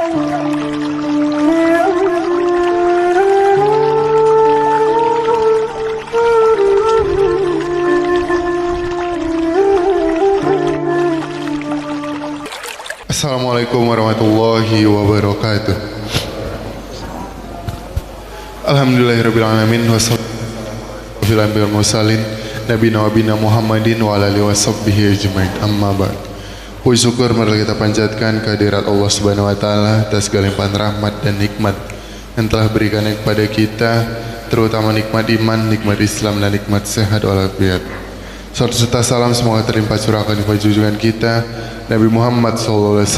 Assalamualaikum warahmatullahi wabarakatuh. Alhamdulillahirabbil alamin wassalatu wassalamu mursalin nabiyina wa bina Muhammadin wa ala alihi washabbihi ajmain. Amma ba'd. Puji syukur marilah kita panjatkan kehadirat Allah Subhanahu wa taala atas segala limpahan rahmat dan nikmat yang telah berikan kepada kita, terutama nikmat iman, nikmat Islam dan nikmat sehat walafiat. Salawat serta salam semoga terlimpah curahkan kepada junjungan kita Nabi Muhammad SAW,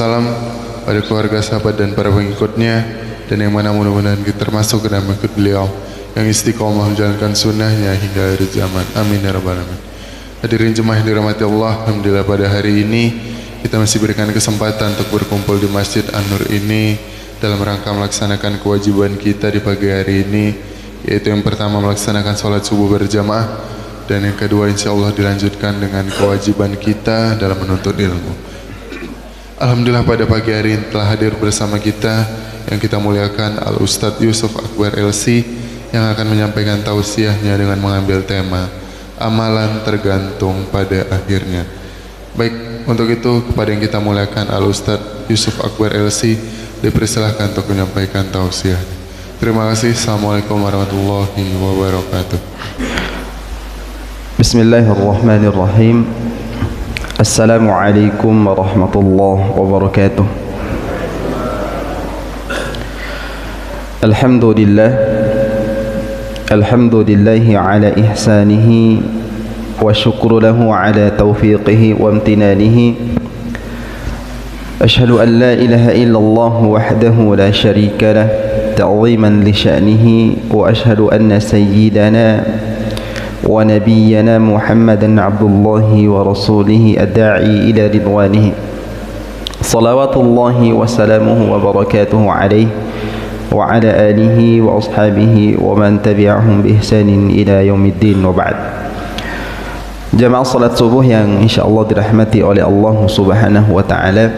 pada keluarga, sahabat dan para pengikutnya, dan yang mana mudah-mudahan kita termasuk ke dalam ikut beliau yang istiqomah menjalankan sunnahnya hingga akhir zaman. Amin ya rabbal alamin. Hadirin jemaah yang dirahmati Allah, alhamdulillah pada hari ini kita masih berikan kesempatan untuk berkumpul di Masjid An-Nur ini dalam rangka melaksanakan kewajiban kita di pagi hari ini, yaitu yang pertama melaksanakan sholat subuh berjamaah, dan yang kedua insya Allah dilanjutkan dengan kewajiban kita dalam menuntut ilmu. Alhamdulillah pada pagi hari ini telah hadir bersama kita yang kita muliakan Al-Ustadz Yusuf Akbar LC yang akan menyampaikan tausiahnya dengan mengambil tema amalan tergantung pada akhirnya. Baik, untuk itu kepada yang kita muliakan Al-Ustadz Yusuf Akbar LC dipersilahkan untuk menyampaikan tausiahnya. Terima kasih. Assalamualaikum warahmatullahi wabarakatuh. Bismillahirrahmanirrahim. Assalamualaikum warahmatullahi wabarakatuh. Alhamdulillah, alhamdulillahi ala ihsanihi wa syukru lahu ala taufiqihi wa amtinanihi. Ashhadu an la ilaha illallah wahdahu la syarika lah ta'ziman li sya'nihi, wa ashhadu anna sayyidana wa nabiyyana Muhammadan abdullahi wa rasulihi ad-da'i ila ridwanihi. Salawatullahi wa salamuhu wa barakatuhu alaihi wa ala alihi wa ashabihi wa man tabi'ahum bi ihsanin ila yaumiddin, wa ba'd. Jamaah salat subuh yang insyaallah dirahmati oleh Allah Subhanahu wa taala,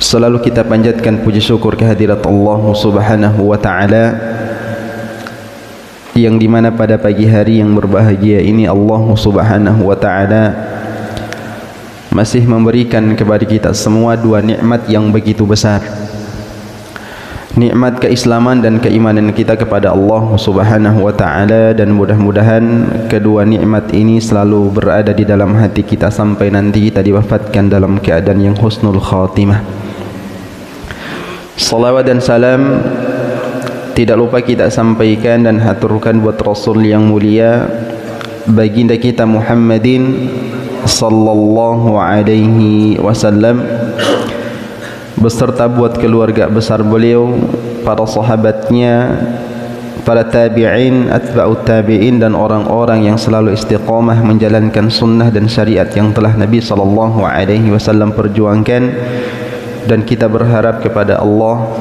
selalu kita panjatkan puji syukur kehadirat Allah Subhanahu wa taala, yang dimana pada pagi hari yang berbahagia ini Allah Subhanahu wa ta'ala masih memberikan kepada kita semua dua nikmat yang begitu besar, nikmat keislaman dan keimanan kita kepada Allah Subhanahu wa ta'ala, dan mudah-mudahan kedua nikmat ini selalu berada di dalam hati kita sampai nanti kita diwafatkan dalam keadaan yang husnul khatimah. Salawat dan salam tidak lupa kita sampaikan dan haturkan buat Rasul yang mulia, baginda kita Muhammadin sallallahu alaihi wasallam, beserta buat keluarga besar beliau, para sahabatnya, para tabi'in, atba'ut tabi'in, dan orang-orang yang selalu istiqamah menjalankan sunnah dan syariat yang telah Nabi sallallahu alaihi wasallam perjuangkan. Dan kita berharap kepada Allah,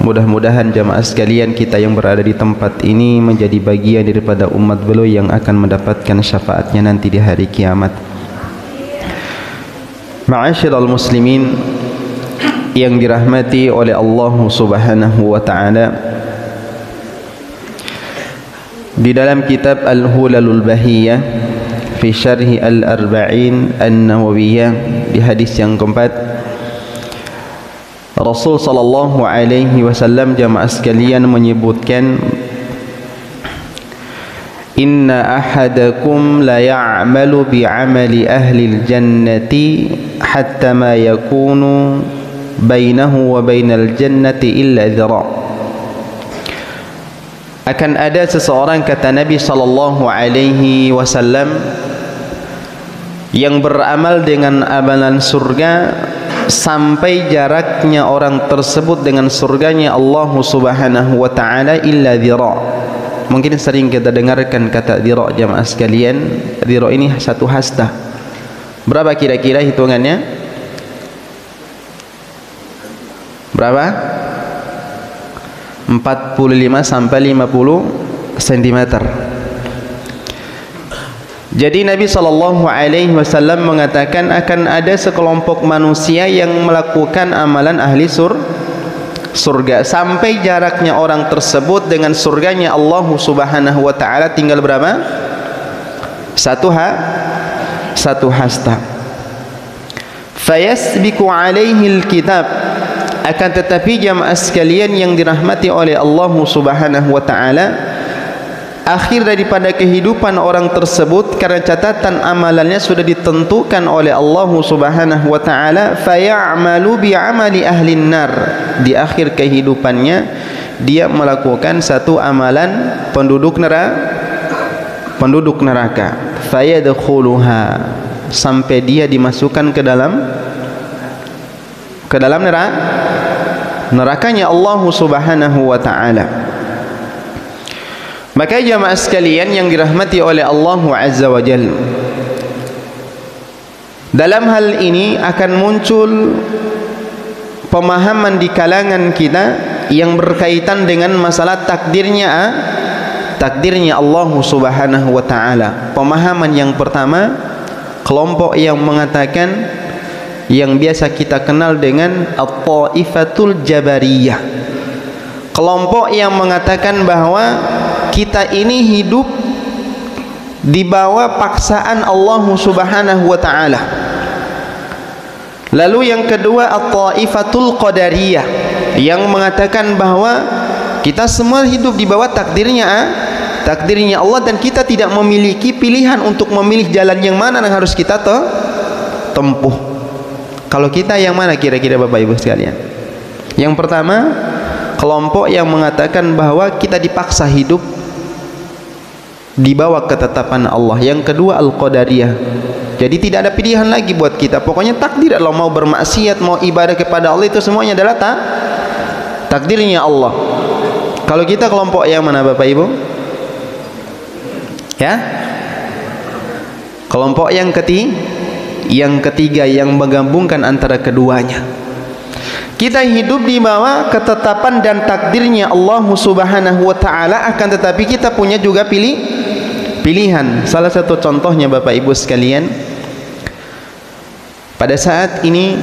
mudah-mudahan jamaah sekalian kita yang berada di tempat ini menjadi bagian daripada umat beliau yang akan mendapatkan syafaatnya nanti di hari kiamat. Ma'asyiral muslimin yang dirahmati oleh Allah Subhanahu wa ta'ala, di dalam kitab Al-Hulalul Bahiyah fi syarhi Al-Arba'in An-Nawawiyah, di hadis yang keempat, Rasul sallallahu alaihi wasallam jamaah sekalian menyebutkan, inna ahadakum la ya'malu bi'amali ahli al-jannati hatta ma yakunu bainahu wa bainal jannati illa dhira'. Akan ada seseorang, kata Nabi sallallahu alaihi wasallam, yang beramal dengan amalan surga sampai jaraknya orang tersebut dengan surganya Allah Subhanahu wa ta'ala illa dhira'. Mungkin sering kita dengarkan kata dhira' jamaah sekalian. Dhira' ini satu hasta. Berapa kira-kira hitungannya? Berapa? 45 sampai 50 cm. Jadi Nabi SAW mengatakan akan ada sekelompok manusia yang melakukan amalan ahli surga sampai jaraknya orang tersebut dengan surganya Allah Subhanahu wa taala tinggal berapa? Satu hasta. Fayasbiqu alaihi alkitab, akan tetapi jamaah sekalian yang dirahmati oleh Allah Subhanahu wa taala, akhir daripada kehidupan orang tersebut karena catatan amalannya sudah ditentukan oleh Allah Subhanahu wa taala, fayamalu bi'amali ahlin nar, di akhir kehidupannya dia melakukan satu amalan penduduk neraka, fayadkhuluha, sampai dia dimasukkan ke dalam nerakanya Allah Subhanahu wa taala. Maka jamaah sekalian yang dirahmati oleh Allah Azza wa Jalla, dalam hal ini akan muncul pemahaman di kalangan kita yang berkaitan dengan masalah takdirnya Allah Subhanahu wa taala. Pemahaman yang pertama, kelompok yang mengatakan, yang biasa kita kenal dengan at-Taifatul Jabariyah, kelompok yang mengatakan bahwa kita ini hidup di bawah paksaan Allah Subhanahu wa taala. Lalu yang kedua at-Taifatul Qadariyah, yang mengatakan bahwa kita semua hidup di bawah takdirnya Allah dan kita tidak memiliki pilihan untuk memilih jalan yang mana yang harus kita tempuh. Kalau kita yang mana kira-kira Bapak Ibu sekalian? Yang pertama, kelompok yang mengatakan bahwa kita dipaksa hidup di bawah ketetapan Allah. Yang kedua Al-Qadariyah, jadi tidak ada pilihan lagi buat kita, pokoknya takdir Allah, mau bermaksiat, mau ibadah kepada Allah, itu semuanya adalah takdirnya Allah. Kalau kita kelompok yang mana Bapak Ibu? Ya, kelompok yang ketiga yang menggabungkan antara keduanya. Kita hidup di bawah ketetapan dan takdirnya Allah Subhanahu wa taala, akan tetapi kita punya juga pilihan. Salah satu contohnya Bapak Ibu sekalian, pada saat ini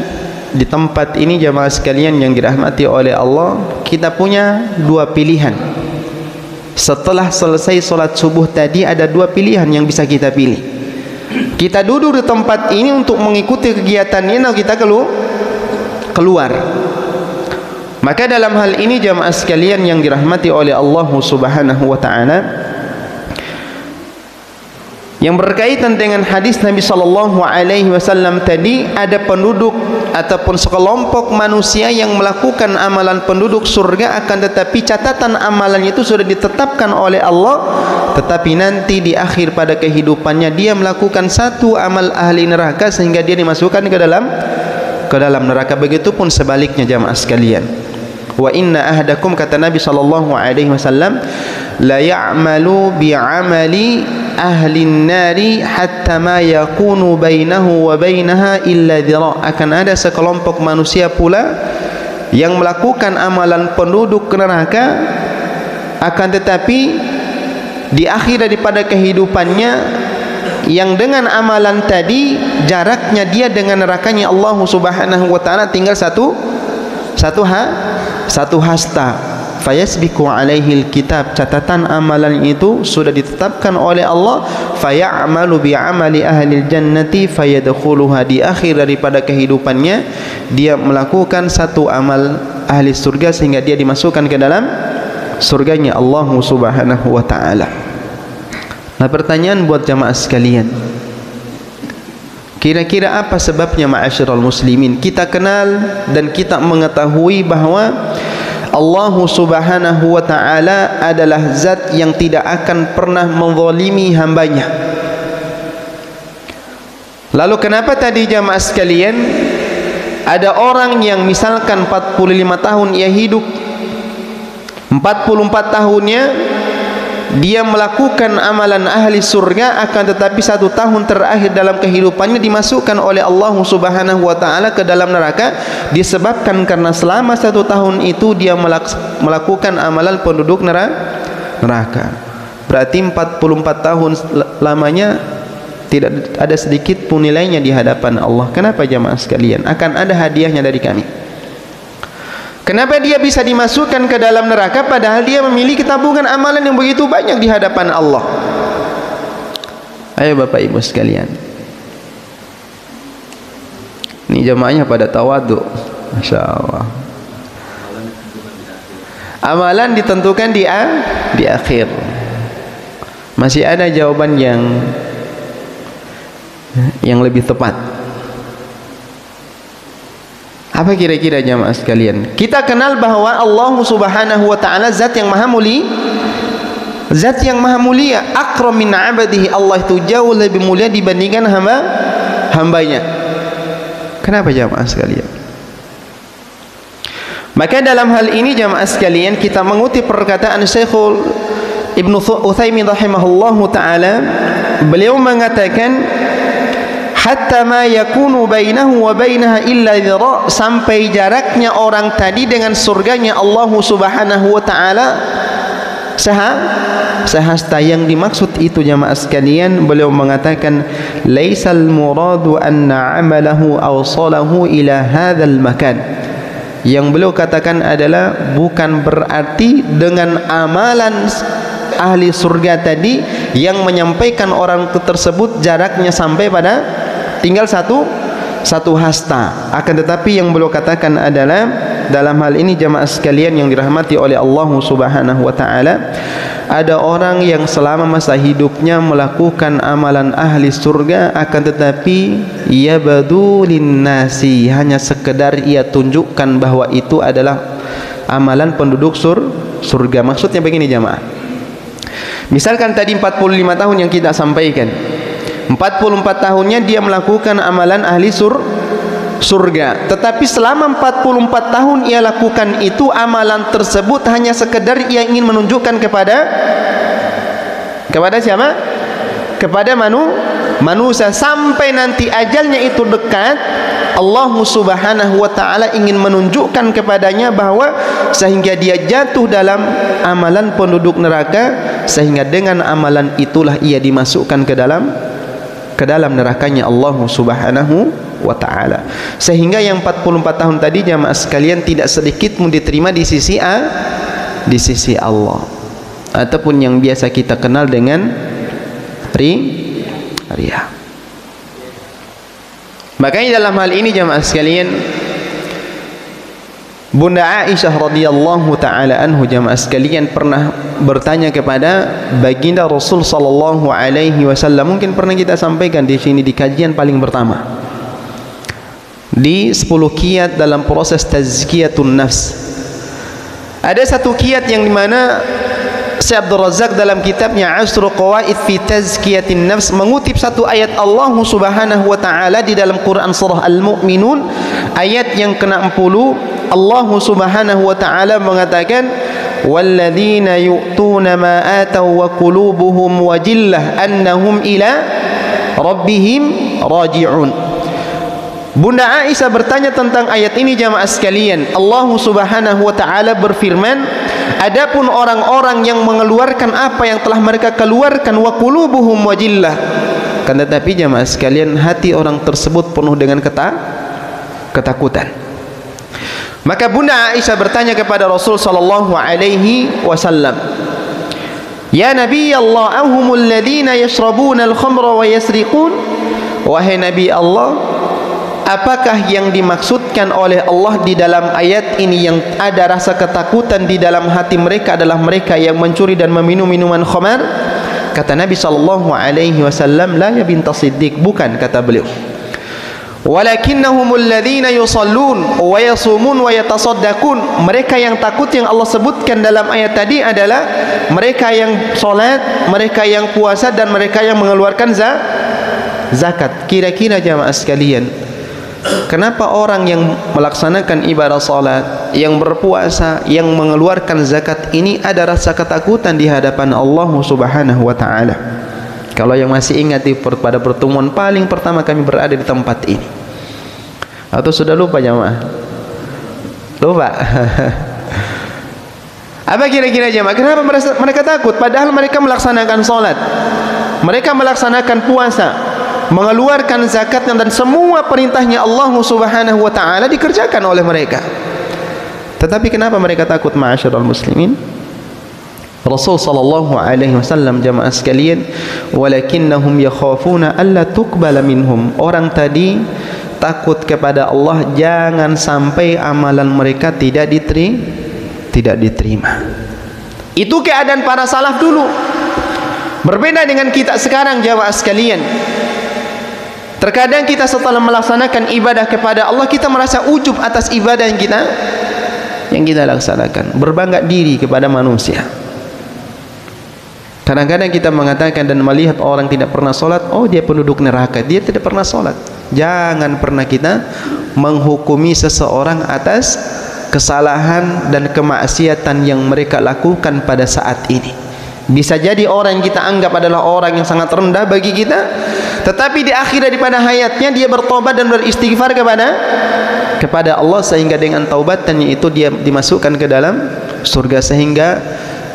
di tempat ini jamaah sekalian yang dirahmati oleh Allah, kita punya dua pilihan. Setelah selesai sholat subuh tadi ada dua pilihan yang bisa kita pilih. Kita duduk di tempat ini untuk mengikuti kegiatan ini atau kita keluar. Maka dalam hal ini jamaah sekalian yang dirahmati oleh Allah Subhanahu wa taala, yang berkaitan dengan hadis Nabi sallallahu alaihi wasallam tadi, ada penduduk ataupun sekelompok manusia yang melakukan amalan penduduk surga, akan tetapi catatan amalannya itu sudah ditetapkan oleh Allah, tetapi nanti di akhir pada kehidupannya dia melakukan satu amal ahli neraka sehingga dia dimasukkan ke dalam neraka. Begitupun sebaliknya jamaah sekalian. Wa inna ahdakum, kata Nabi sallallahu alaihi wasallam, la ya'malu bi'amali ahli nari hatta ma yakunu bainahu wa bainaha illa dhira. Akan ada sekelompok manusia pula yang melakukan amalan penduduk neraka, akan tetapi di akhir daripada kehidupannya yang dengan amalan tadi jaraknya dia dengan nerakanya Allah Subhanahu wa taala tinggal satu hasta. Fayasbiqu alaihi alkitab, catatan amalan itu sudah ditetapkan oleh Allah, fayamalu bi'amali ahli jannati fayadkhuluha, di akhir daripada kehidupannya dia melakukan satu amal ahli surga sehingga dia dimasukkan ke dalam surganya Allah Subhanahu wa taala. Nah, pertanyaan buat jamaah sekalian, kira-kira apa sebabnya ma'asyiral muslimin kita kenal dan kita mengetahui bahwa Allah Subhanahu wa taala adalah zat yang tidak akan pernah menzalimi hambanya. Lalu kenapa tadi jamaah sekalian ada orang yang misalkan 45 tahun ia hidup, 44 tahunnya dia melakukan amalan ahli surga, akan tetapi 1 tahun terakhir dalam kehidupannya dimasukkan oleh Allah Subhanahu wa taala ke dalam neraka, disebabkan karena selama 1 tahun itu dia melakukan amalan penduduk neraka. Berarti 44 tahun lamanya tidak ada sedikit pun nilainya di hadapan Allah. Kenapa jamaah sekalian? Akan ada hadiahnya dari kami. Kenapa dia bisa dimasukkan ke dalam neraka padahal dia memiliki tabungan amalan yang begitu banyak di hadapan Allah? Ayo Bapak Ibu sekalian, ini jamaahnya pada tawadhu, Masya Allah. Amalan ditentukan di akhir. Masih ada jawaban yang lebih tepat. Apa kira-kira jamaah sekalian? Kita kenal bahwa Allah Subhanahu wa taala zat yang maha mulia. Zat yang maha mulia, akram min 'abadihi. Allah itu jauh lebih mulia dibandingkan hambanya. Kenapa jamaah sekalian? Maka dalam hal ini jamaah sekalian kita mengutip perkataan Syekhul Ibnu Utsaimin rahimahullahu taala. Beliau mengatakan hatta ma yakunu bainahu wa bainaha illa dhira, sampai jaraknya orang tadi dengan surganya Allah Subhanahu wa taala sehasta. Yang dimaksud itu jamaah sekalian, beliau mengatakan laisal muradu anna amalahu awsalahu ila hadzal makan. Yang beliau katakan adalah bukan berarti dengan amalan ahli surga tadi yang menyampaikan orang tersebut jaraknya sampai pada tinggal satu hasta. Akan tetapi yang beliau katakan adalah dalam hal ini jamaah sekalian yang dirahmati oleh Allah Subhanahu wa taala, ada orang yang selama masa hidupnya melakukan amalan ahli surga, akan tetapi ia badulin nasi, hanya sekedar ia tunjukkan bahwa itu adalah amalan penduduk surga. Maksudnya begini jamaah, misalkan tadi 45 tahun yang kita sampaikan, 44 tahunnya dia melakukan amalan ahli surga, tetapi selama 44 tahun ia lakukan itu, amalan tersebut hanya sekedar ia ingin menunjukkan kepada siapa? Kepada manusia. Sampai nanti ajalnya itu dekat, Allah Subhanahu wa taala ingin menunjukkan kepadanya bahwa sehingga dia jatuh dalam amalan penduduk neraka, sehingga dengan amalan itulah ia dimasukkan ke dalam nerakanya Allah Subhanahu wa ta'ala. Sehingga yang 44 tahun tadi jamaah sekalian tidak sedikit pun diterima di sisi Allah, ataupun yang biasa kita kenal dengan riya. Makanya dalam hal ini jamaah sekalian, Bunda Aisyah radhiyallahu taala anhu jamaah sekalian pernah bertanya kepada baginda Rasul sallallahu alaihi wasallam. Mungkin pernah kita sampaikan di sini di kajian paling pertama, di 10 kiat dalam proses tazkiyatun nafs. Ada satu kiat yang dimana Syekh Abdul Razak dalam kitabnya Asru Qawaid fi Tazkiyatin Nafs mengutip satu ayat Allah Subhanahu wa taala di dalam Quran surah Al-Mu'minun ayat yang ke-60. Allah Subhanahu wa taala mengatakan walladzina yu'tuna ma ataw wa qulubuhum wajillah annahum ila rabbihim raji'un. Bunda Aisyah bertanya tentang ayat ini jamaah sekalian. Allah Subhanahu wa taala berfirman, adapun orang-orang yang mengeluarkan apa yang telah mereka keluarkan wa qulubuhum wajillah, kan tetapi jamaah sekalian hati orang tersebut penuh dengan ketakutan. Maka Bunda Aisyah bertanya kepada Rasul sallallahu alaihi wasallam, ya Nabi Allah, ahumul ladzina yashrabuna al-khamra wa yasriqun? Wahai Nabi Allah, apakah yang dimaksudkan oleh Allah di dalam ayat ini yang ada rasa ketakutan di dalam hati mereka adalah mereka yang mencuri dan meminum minuman khamar? Kata Nabi sallallahu alaihi wasallam, la ya binta Siddiq, bukan, kata beliau. Walakinnahumul ladzina yusallun wa yasumun wa yatasaddaqun. Mereka yang takut yang Allah sebutkan dalam ayat tadi adalah mereka yang salat, mereka yang puasa, dan mereka yang mengeluarkan zakat. Kira-kira jamaah sekalian, kenapa orang yang melaksanakan ibadah salat, yang berpuasa, yang mengeluarkan zakat ini ada rasa ketakutan di hadapan Allah Subhanahu wa taala? Kalau yang masih ingat pada pertemuan paling pertama kami berada di tempat ini, atau sudah lupa jamaah? Lupa. Apa kira-kira jamaah? Kenapa mereka takut? Padahal mereka melaksanakan salat, mereka melaksanakan puasa, mengeluarkan zakatnya dan semua perintahnya Allah Subhanahu wa taala dikerjakan oleh mereka. Tetapi kenapa mereka takut, ma'asyiral muslimin? Rasul sallallahu alaihi wasallam, jamaah sekalian, walakinnahum yakhafuna alla tuqbala minhum. Orang tadi takut kepada Allah jangan sampai amalan mereka tidak diterima. Itu keadaan para salaf dulu. Berbeda dengan kita sekarang, jamaah sekalian. Terkadang kita setelah melaksanakan ibadah kepada Allah, kita merasa ujub atas ibadah yang kita laksanakan, berbangga diri kepada manusia. Kadang-kadang kita mengatakan dan melihat orang tidak pernah sholat, oh dia penduduk neraka, dia tidak pernah sholat. Jangan pernah kita menghukumi seseorang atas kesalahan dan kemaksiatan yang mereka lakukan pada saat ini. Bisa jadi orang yang kita anggap adalah orang yang sangat rendah bagi kita, tetapi di akhir daripada hayatnya dia bertobat dan beristighfar kepada Allah, sehingga dengan taubatannya itu dia dimasukkan ke dalam surga. Sehingga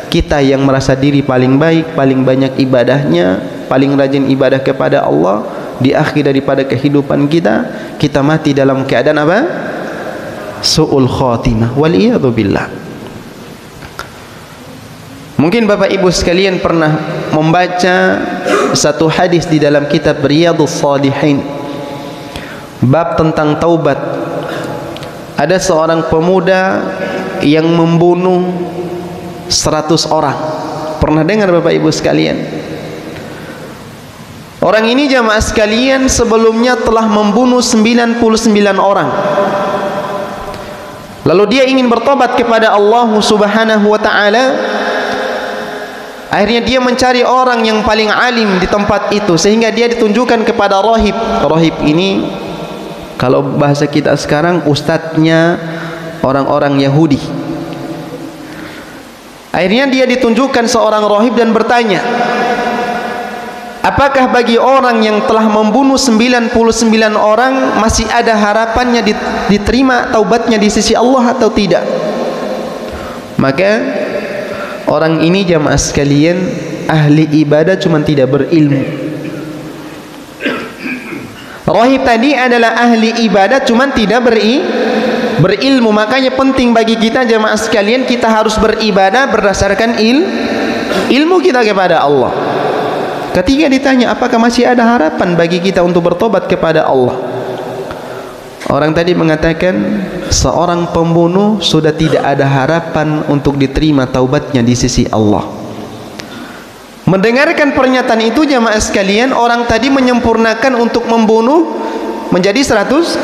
kita yang merasa diri paling baik, paling banyak ibadahnya, paling rajin ibadah kepada Allah, di akhir daripada kehidupan kita mati dalam keadaan apa? Su'ul khatimah, wal iyadzu billah. Mungkin Bapak Ibu sekalian pernah membaca satu hadis di dalam kitab Riyadhus Shalihin, bab tentang taubat. Ada seorang pemuda yang membunuh 100 orang. Pernah dengar Bapak Ibu sekalian? Orang ini, jamaah sekalian, sebelumnya telah membunuh 99 orang. Lalu dia ingin bertobat kepada Allah Subhanahu wa taala. Akhirnya dia mencari orang yang paling alim di tempat itu, sehingga dia ditunjukkan kepada rahib. Rahib ini kalau bahasa kita sekarang ustadznya orang-orang Yahudi. Akhirnya dia ditunjukkan seorang rahib dan bertanya, apakah bagi orang yang telah membunuh 99 orang masih ada harapannya diterima taubatnya di sisi Allah atau tidak? Maka orang ini, jamaah sekalian, ahli ibadah cuma tidak berilmu. Rahib tadi adalah ahli ibadah cuma tidak berilmu. Makanya penting bagi kita, jamaah sekalian, kita harus beribadah berdasarkan ilmu kita kepada Allah. Ketika ditanya apakah masih ada harapan bagi kita untuk bertobat kepada Allah, orang tadi mengatakan seorang pembunuh sudah tidak ada harapan untuk diterima taubatnya di sisi Allah. Mendengarkan pernyataan itu, jamaah sekalian, orang tadi menyempurnakan untuk membunuh menjadi 100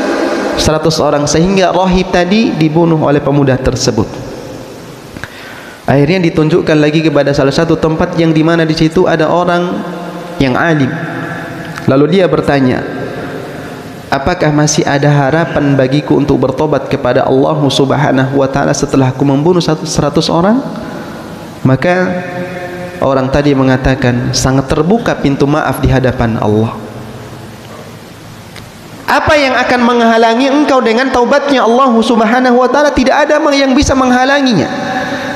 orang, sehingga rahib tadi dibunuh oleh pemuda tersebut. Akhirnya ditunjukkan lagi kepada salah satu tempat yang dimana di situ ada orang yang alim. Lalu dia bertanya, apakah masih ada harapan bagiku untuk bertobat kepada Allah Subhanahu wa taala setelah aku membunuh 100 orang? Maka orang tadi mengatakan, sangat terbuka pintu maaf di hadapan Allah. Apa yang akan menghalangi engkau dengan taubatnya Allah Subhanahu wa taala? Tidak ada yang bisa menghalanginya.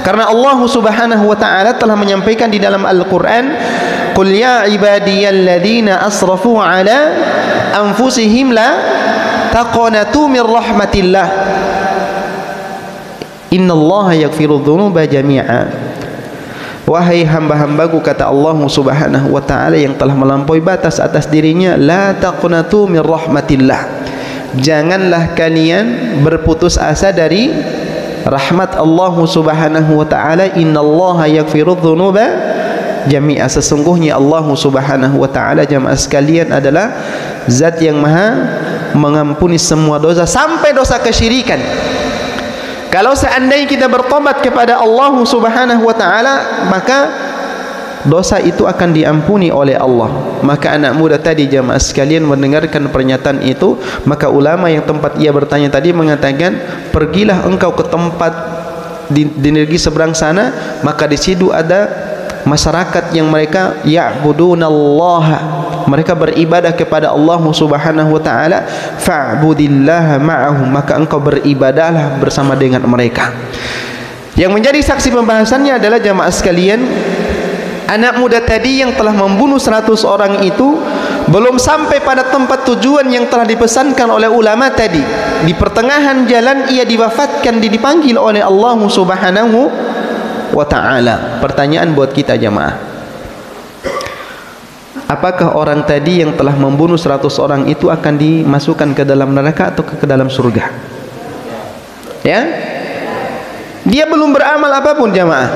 Karena Allah Subhanahu wa taala telah menyampaikan di dalam Al-Qur'an, "Qul ya ibadiyalladzina asrafu ala anfusihim la taqnatu min rahmatillah. Innallaha yaghfiru dzunuba jami'a." Wahai hamba-hambaku, kata Allah Subhanahu wa taala yang telah melampaui batas atas dirinya, la taqnatu min rahmatillah. Janganlah kalian berputus asa dari rahmat Allah Subhanahu wa taala. Innallaha yaghfiru dzunuba jami'a. Sesungguhnya Allah Subhanahu wa taala, jamaah sekalian, adalah zat yang maha mengampuni semua dosa sampai dosa kesyirikan. Kalau seandainya kita bertobat kepada Allah Subhanahu wa taala, maka dosa itu akan diampuni oleh Allah. Maka anak muda tadi, jamaah sekalian, mendengarkan pernyataan itu, maka ulama yang tempat ia bertanya tadi mengatakan, pergilah engkau ke tempat di negeri seberang sana, maka di situ ada masyarakat yang mereka ya'budunallaha, mereka beribadah kepada Allah Subhanahu wa taala, fa'budillaha ma'ahum, maka engkau beribadahlah bersama dengan mereka. Yang menjadi saksi pembahasannya adalah, jamaah sekalian, anak muda tadi yang telah membunuh 100 orang itu belum sampai pada tempat tujuan yang telah dipesankan oleh ulama tadi, di pertengahan jalan ia diwafatkan, dipanggil oleh Allah Subhanahu wa ta'ala. Pertanyaan buat kita jamaah, apakah orang tadi yang telah membunuh 100 orang itu akan dimasukkan ke dalam neraka atau ke dalam surga? Ya, dia belum beramal apapun jamaah,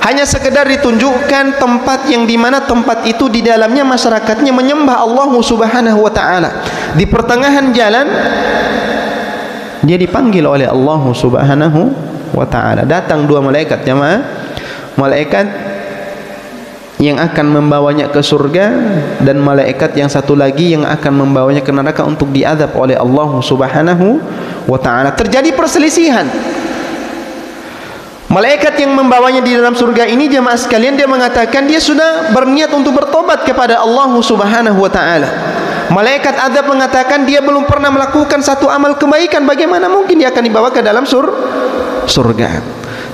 hanya sekedar ditunjukkan tempat yang dimana tempat itu di dalamnya masyarakatnya menyembah Allah Subhanahu wa ta'ala. Di pertengahan jalan dia dipanggil oleh Allah Subhanahu wa ta'ala. Datang dua malaikat jamaah, malaikat yang akan membawanya ke surga dan malaikat yang satu lagi yang akan membawanya ke neraka untuk diazab oleh Allah Subhanahu wa ta'ala. Terjadi perselisihan. Malaikat yang membawanya di dalam surga ini jemaah sekalian, dia mengatakan dia sudah berniat untuk bertobat kepada Allah Subhanahu wa ta'ala. Malaikat azab mengatakan dia belum pernah melakukan satu amal kebaikan, bagaimana mungkin dia akan dibawa ke dalam surga.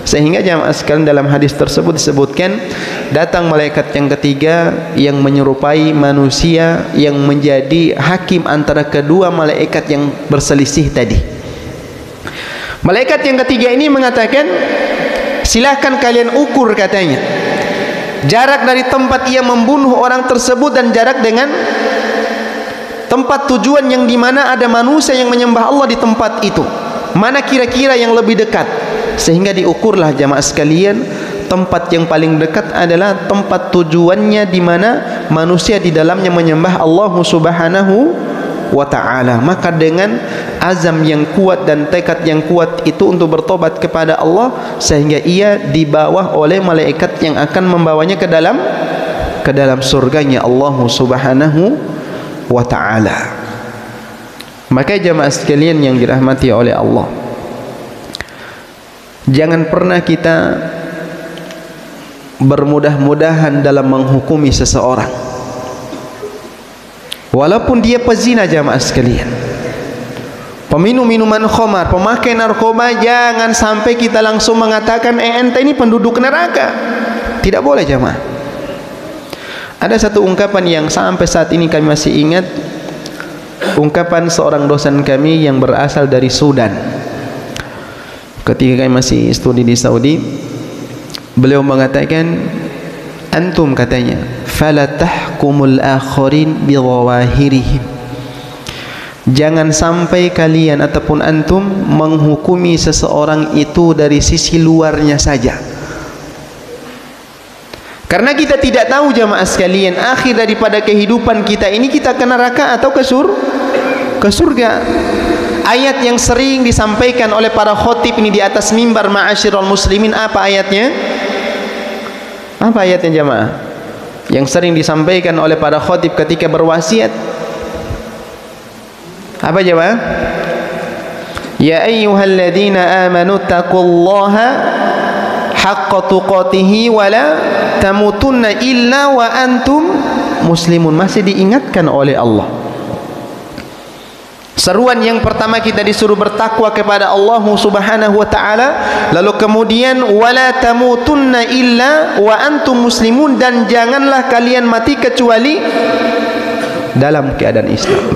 Sehingga jemaah sekalian, dalam hadis tersebut disebutkan datang malaikat yang ketiga yang menyerupai manusia yang menjadi hakim antara kedua malaikat yang berselisih tadi. Malaikat yang ketiga ini mengatakan, silahkan kalian ukur, katanya, jarak dari tempat ia membunuh orang tersebut dan jarak dengan tempat tujuan yang dimana ada manusia yang menyembah Allah di tempat itu, mana kira-kira yang lebih dekat. Sehingga diukurlah jamaah sekalian, tempat yang paling dekat adalah tempat tujuannya di mana manusia di dalamnya menyembah Allah Subhanahu wa ta'ala. Maka dengan azam yang kuat dan tekad yang kuat itu untuk bertobat kepada Allah, sehingga ia dibawa oleh malaikat yang akan membawanya ke dalam surganya Allah Subhanahu wa ta'ala. Maka jamaah sekalian yang dirahmati oleh Allah, jangan pernah kita bermudah-mudahan dalam menghukumi seseorang walaupun dia pezina. Jamaah sekalian, peminum minuman khamar, pemakai narkoba, jangan sampai kita langsung mengatakan ente ini penduduk neraka. Tidak boleh jamaah. Ada satu ungkapan yang sampai saat ini kami masih ingat, ungkapan seorang dosen kami yang berasal dari Sudan. Ketika kami masih studi di Saudi, beliau mengatakan, antum, katanya, fala tahkumul akharin bidzawahirihim, jangan sampai kalian ataupun antum menghukumi seseorang itu dari sisi luarnya saja. Karena kita tidak tahu jamaah sekalian, akhir daripada kehidupan kita ini kita ke neraka atau ke surga. Ayat yang sering disampaikan oleh para khotib ini di atas mimbar ma'asyiral muslimin, apa ayatnya? Apa ayatnya jamaah? Yang sering disampaikan oleh para khotib ketika berwasiat. Apa jamaah? Ya ayyuhalladzina amanu taqullaha haqqa tuqatihi wa la tamutunna illa wa antum muslimun. Masih diingatkan oleh Allah. Seruan yang pertama, kita disuruh bertakwa kepada Allah Subhanahu wa ta'ala, lalu kemudian wala tamutunna illa wa antum muslimun, dan janganlah kalian mati kecuali dalam keadaan Islam.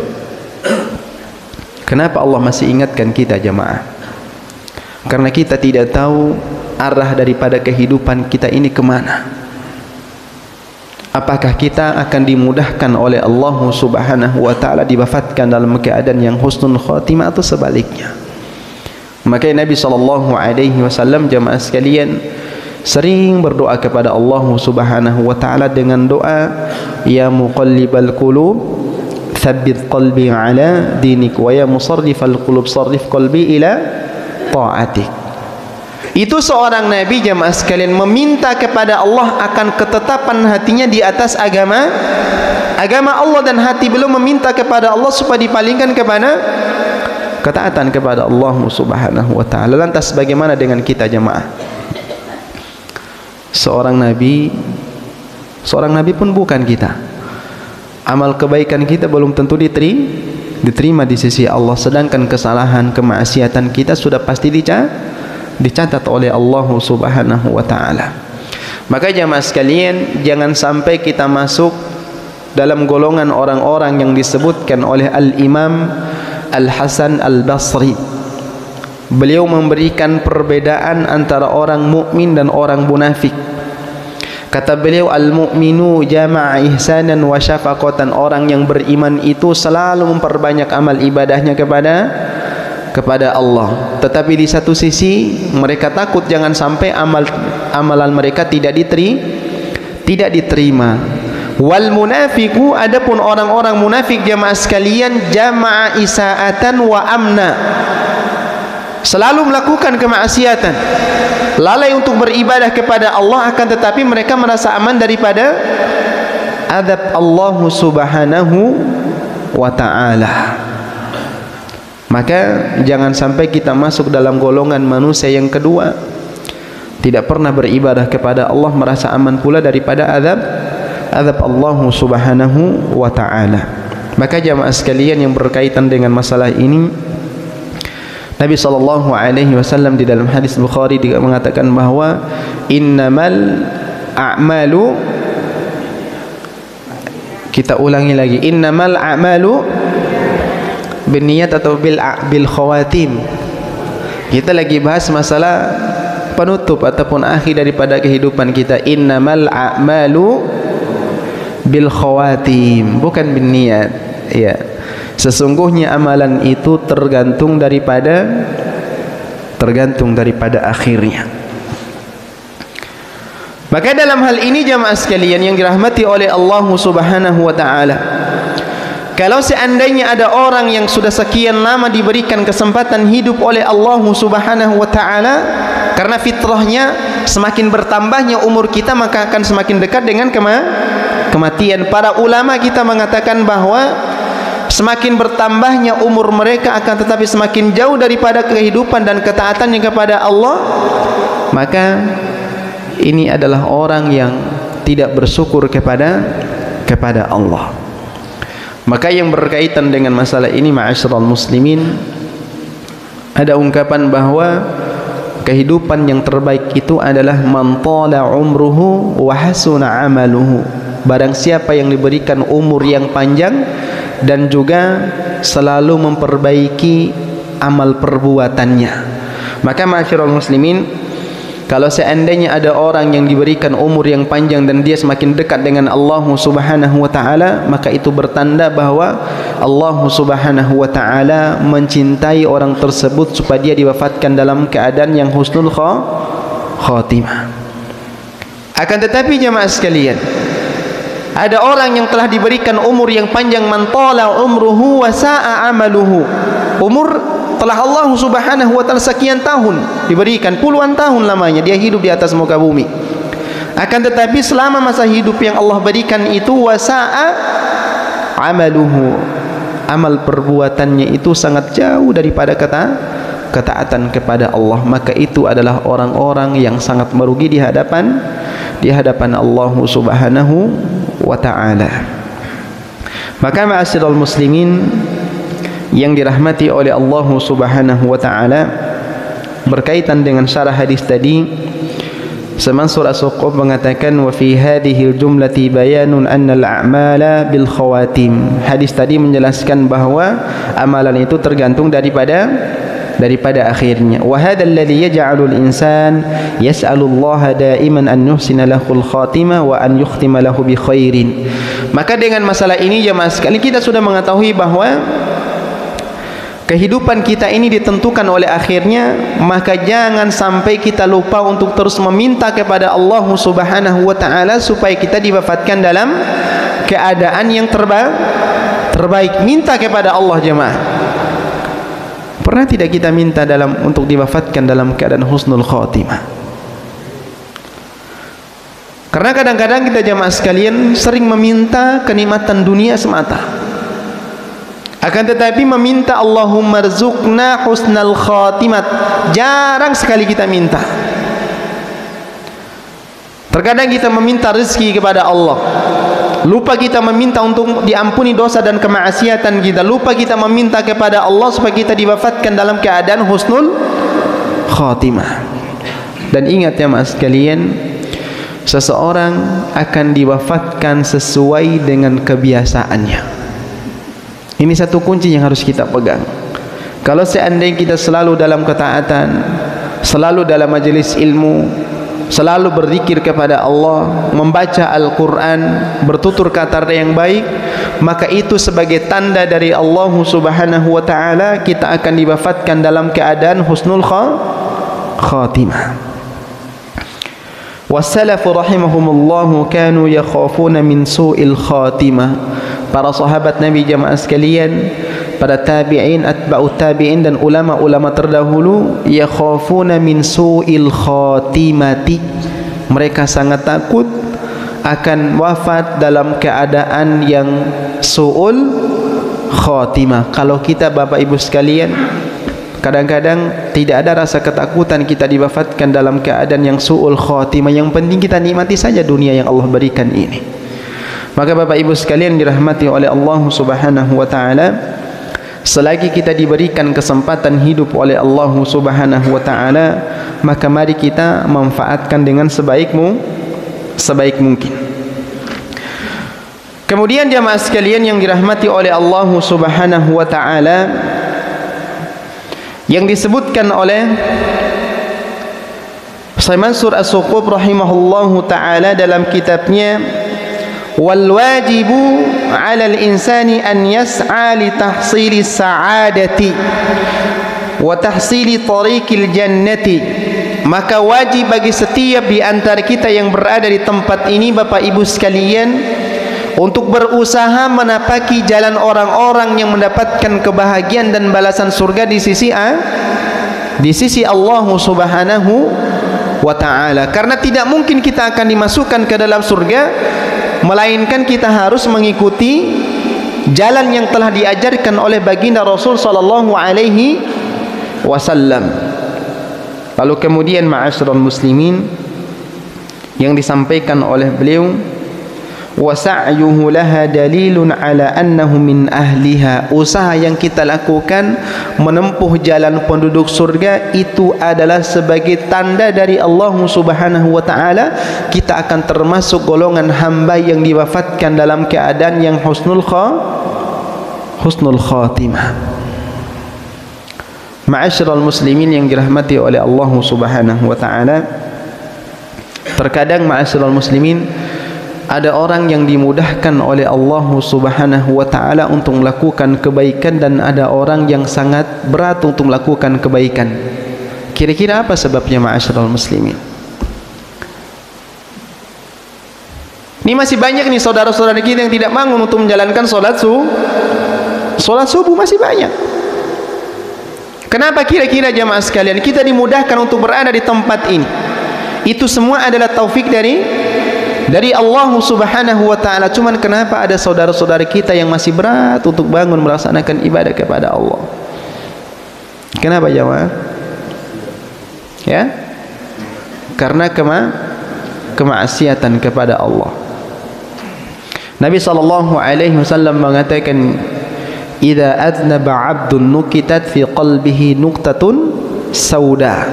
Kenapa Allah masih ingatkan kita jamaah? Karena kita tidak tahu arah daripada kehidupan kita ini kemana. Apakah kita akan dimudahkan oleh Allah Subhanahu wa ta'ala diwafatkan dalam keadaan yang husnul khatimah atau sebaliknya? Maka Nabi SAW jamaah sekalian sering berdoa kepada Allah Subhanahu wa ta'ala dengan doa, ya muqallibal qulub tsabbit qalbi ala dinik, wa ya musarrifal qulub sarrif qalbi ila ta'atik. Itu seorang nabi jamaah sekalian meminta kepada Allah akan ketetapan hatinya di atas agama Allah, dan hati belum meminta kepada Allah supaya dipalingkan kepada ketaatan kepada Allah Subhanahu wa ta'ala. Lantas bagaimana dengan kita jamaah? Seorang nabi pun bukan kita. Amal kebaikan kita belum tentu diterima di sisi Allah, sedangkan kesalahan, kemaksiatan kita sudah pasti dicatat oleh Allah Subhanahu wa ta'ala. Maka jamaah sekalian, jangan sampai kita masuk dalam golongan orang-orang yang disebutkan oleh Al-Imam Al-Hasan Al-Basri. Beliau memberikan perbedaan antara orang mukmin dan orang munafik. Kata beliau, al-mu'minu jama'a ihsanan wa syafaqatan. Orang yang beriman itu selalu memperbanyak amal ibadahnya kepada Allah. Tetapi di satu sisi mereka takut jangan sampai amalan mereka tidak diterima. Wal munafiqu, adapun orang-orang munafik jamaah sekalian, jama'a isaatan wa amna. Selalu melakukan kemaksiatan, lalai untuk beribadah kepada Allah, akan tetapi mereka merasa aman daripada azab Allah Subhanahu wa ta'ala. Maka jangan sampai kita masuk dalam golongan manusia yang kedua, tidak pernah beribadah kepada Allah, merasa aman pula daripada azab Allah Subhanahu wa ta'ala. Maka jamaah sekalian yang berkaitan dengan masalah ini, Nabi SAW di dalam hadis Bukhari juga mengatakan bahwa innamal a'malu, kita ulangi lagi, innamal a'malu binniyat atau bil khawatim. Kita lagi bahas masalah penutup ataupun akhir daripada kehidupan kita. Innamal a'malu bil khawatim, bukan binniyat, ya. Sesungguhnya amalan itu tergantung daripada akhirnya. Maka dalam hal ini jamaah sekalian yang dirahmati oleh Allah Subhanahu wa ta'ala, kalau seandainya ada orang yang sudah sekian lama diberikan kesempatan hidup oleh Allah Subhanahu wa ta'ala, karena fitrahnya semakin bertambahnya umur kita maka akan semakin dekat dengan kematian. Para ulama kita mengatakan bahwa semakin bertambahnya umur mereka akan tetapi semakin jauh daripada kehidupan dan ketaatannya kepada Allah, maka ini adalah orang yang tidak bersyukur kepada Allah. Maka yang berkaitan dengan masalah ini, ma'asyiral muslimin, ada ungkapan bahwa kehidupan yang terbaik itu adalah man tala umruhu wa hasuna amaluhu. Barang siapa yang diberikan umur yang panjang dan juga selalu memperbaiki amal perbuatannya. Maka ma'asyiral muslimin, kalau seandainya ada orang yang diberikan umur yang panjang dan dia semakin dekat dengan Allah Subhanahu wa ta'ala, maka itu bertanda bahwa Allah Subhanahu wa ta'ala mencintai orang tersebut supaya dia diwafatkan dalam keadaan yang husnul khatimah. Akan tetapi jamaah sekalian, ada orang yang telah diberikan umur yang panjang, man tala umruhu wa sa'a amaluhu. Umur telah Allah Subhanahu wa ta'ala sekian tahun diberikan, puluhan tahun lamanya dia hidup di atas muka bumi. Akan tetapi selama masa hidup yang Allah berikan itu, wa sa'a amaluhu, amal perbuatannya itu sangat jauh daripada ketaatan kepada Allah. Maka itu adalah orang-orang yang sangat merugi di hadapan Allah Subhanahu wa ta'ala. Maka ma'asyiral muslimin yang dirahmati oleh Allah Subhanahu wa ta'ala, berkaitan dengan syarah hadis tadi, Mansur As-Suqub mengatakan, wa fi hadhihi al-jumlati bayanun anna al-a'mala bil khawatim. Hadis tadi menjelaskan bahwa amalan itu tergantung daripada akhirnya. Wa hadha alladhi yaj'alu al-insan yas'alu Allah da'iman an yuhsina lahu al-khatimah wa an yukhtima lahu bi khairin. Maka dengan masalah ini jemaah sekalian, kita sudah mengetahui bahwa kehidupan kita ini ditentukan oleh akhirnya. Maka jangan sampai kita lupa untuk terus meminta kepada Allah Subhanahu wa ta'ala supaya kita diwafatkan dalam keadaan yang terbaik. Minta kepada Allah jemaah. Pernah tidak kita minta untuk diwafatkan dalam keadaan husnul khatimah? Karena kadang-kadang kita jemaah sekalian sering meminta kenikmatan dunia semata, akan tetapi meminta Allahumma rzuqna husnal khatimat jarang sekali kita minta. Terkadang kita meminta rezeki kepada Allah, lupa kita meminta untuk diampuni dosa dan kemaksiatan kita, lupa kita meminta kepada Allah supaya kita diwafatkan dalam keadaan husnul khatimah. Dan ingat ya mas sekalian, seseorang akan diwafatkan sesuai dengan kebiasaannya. Ini satu kunci yang harus kita pegang. Kalau seandainya kita selalu dalam ketaatan, selalu dalam majelis ilmu, selalu berzikir kepada Allah, membaca Al-Quran, bertutur kata yang baik, maka itu sebagai tanda dari Allah Subhanahu wa ta'ala kita akan diwafatkan dalam keadaan husnul khatimah. Wassalafu rahimahumullahu kanu yakhafuna min su'il khatimah. Para sahabat Nabi jamaah sekalian, para tabi'in, atba'ut tabi'in dan ulama-ulama terdahulu, yakhafuna min su'il khatimati. Mereka sangat takut akan wafat dalam keadaan yang su'ul khatimah. Kalau kita Bapak Ibu sekalian, kadang-kadang tidak ada rasa ketakutan kita diwafatkan dalam keadaan yang su'ul khatimah. Yang penting kita nikmati saja dunia yang Allah berikan ini. Maka Bapak Ibu sekalian dirahmati oleh Allah Subhanahu wa ta'ala, selagi kita diberikan kesempatan hidup oleh Allah Subhanahu wa ta'ala, maka mari kita manfaatkan dengan sebaik mungkin. Kemudian jamaah sekalian yang dirahmati oleh Allah Subhanahu wa ta'ala, yang disebutkan oleh Syekh Mansur As-Suqub rahimahullahu ta'ala dalam kitabnya wal wajibu 'alal insani an yas'a li tahsili sa'adati wa tahsili tariqil jannati. Maka wajib bagi setiap di antara kita yang berada di tempat ini Bapak Ibu sekalian untuk berusaha menapaki jalan orang-orang yang mendapatkan kebahagiaan dan balasan surga di sisi Allah Subhanahu wa ta'ala. Karena tidak mungkin kita akan dimasukkan ke dalam surga melainkan kita harus mengikuti jalan yang telah diajarkan oleh baginda Rasul sallallahu alaihi wasallam. Lalu kemudian ma'asyiral muslimin, yang disampaikan oleh beliau, wa sa'yuhu laha dalilun ala annahu min ahliha. Usaha yang kita lakukan menempuh jalan penduduk surga itu adalah sebagai tanda dari Allah Subhanahu wa ta'ala kita akan termasuk golongan hamba yang diwafatkan dalam keadaan yang husnul khatimah. Ma'asyiral muslimin yang dirahmati oleh Allah Subhanahu wa ta'ala, terkadang ma'asyiral muslimin ada orang yang dimudahkan oleh Allah Subhanahu wa ta'ala untuk melakukan kebaikan, dan ada orang yang sangat berat untuk melakukan kebaikan. Kira-kira apa sebabnya ma'asyiral muslimin? Ini masih banyak nih saudara-saudara kita yang tidak bangun untuk menjalankan sholat subuh masih banyak. Kenapa kira-kira jamaah sekalian kita dimudahkan untuk berada di tempat ini? Itu semua adalah taufik dari Allah Subhanahu wa ta'ala. Cuman kenapa ada saudara-saudara kita yang masih berat untuk bangun melaksanakan ibadah kepada Allah? Kenapa jemaah? Ya? Karena kemaksiatan kepada Allah. Nabi sallallahu alaihi wasallam mengatakan, "Idza aznaba 'abdun nukitat fi qalbihi nuqtatun sauda."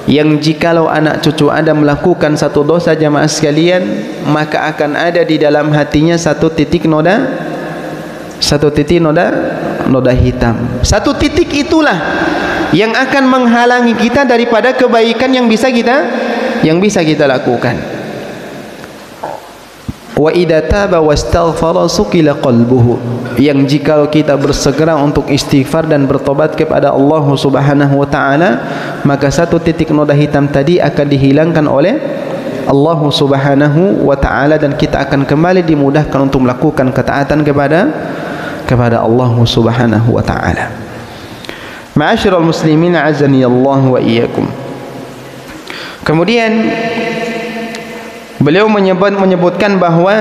Yang jikalau anak cucu Anda melakukan satu dosa jamaah sekalian, maka akan ada di dalam hatinya satu titik noda hitam. Satu titik itulah yang akan menghalangi kita daripada kebaikan yang bisa kita lakukan. Wa idza taba wastaghfara suqila qalbuhu. Yang jikalau kita bersegera untuk istighfar dan bertobat kepada Allah Subhanahu wa ta'ala, maka satu titik noda hitam tadi akan dihilangkan oleh Allah Subhanahu wa ta'ala, dan kita akan kembali dimudahkan untuk melakukan ketaatan kepada Allah Subhanahu wa ta'ala. Ma'asyiral muslimin azani Allah wa iyyakum. Kemudian beliau menyebutkan bahwa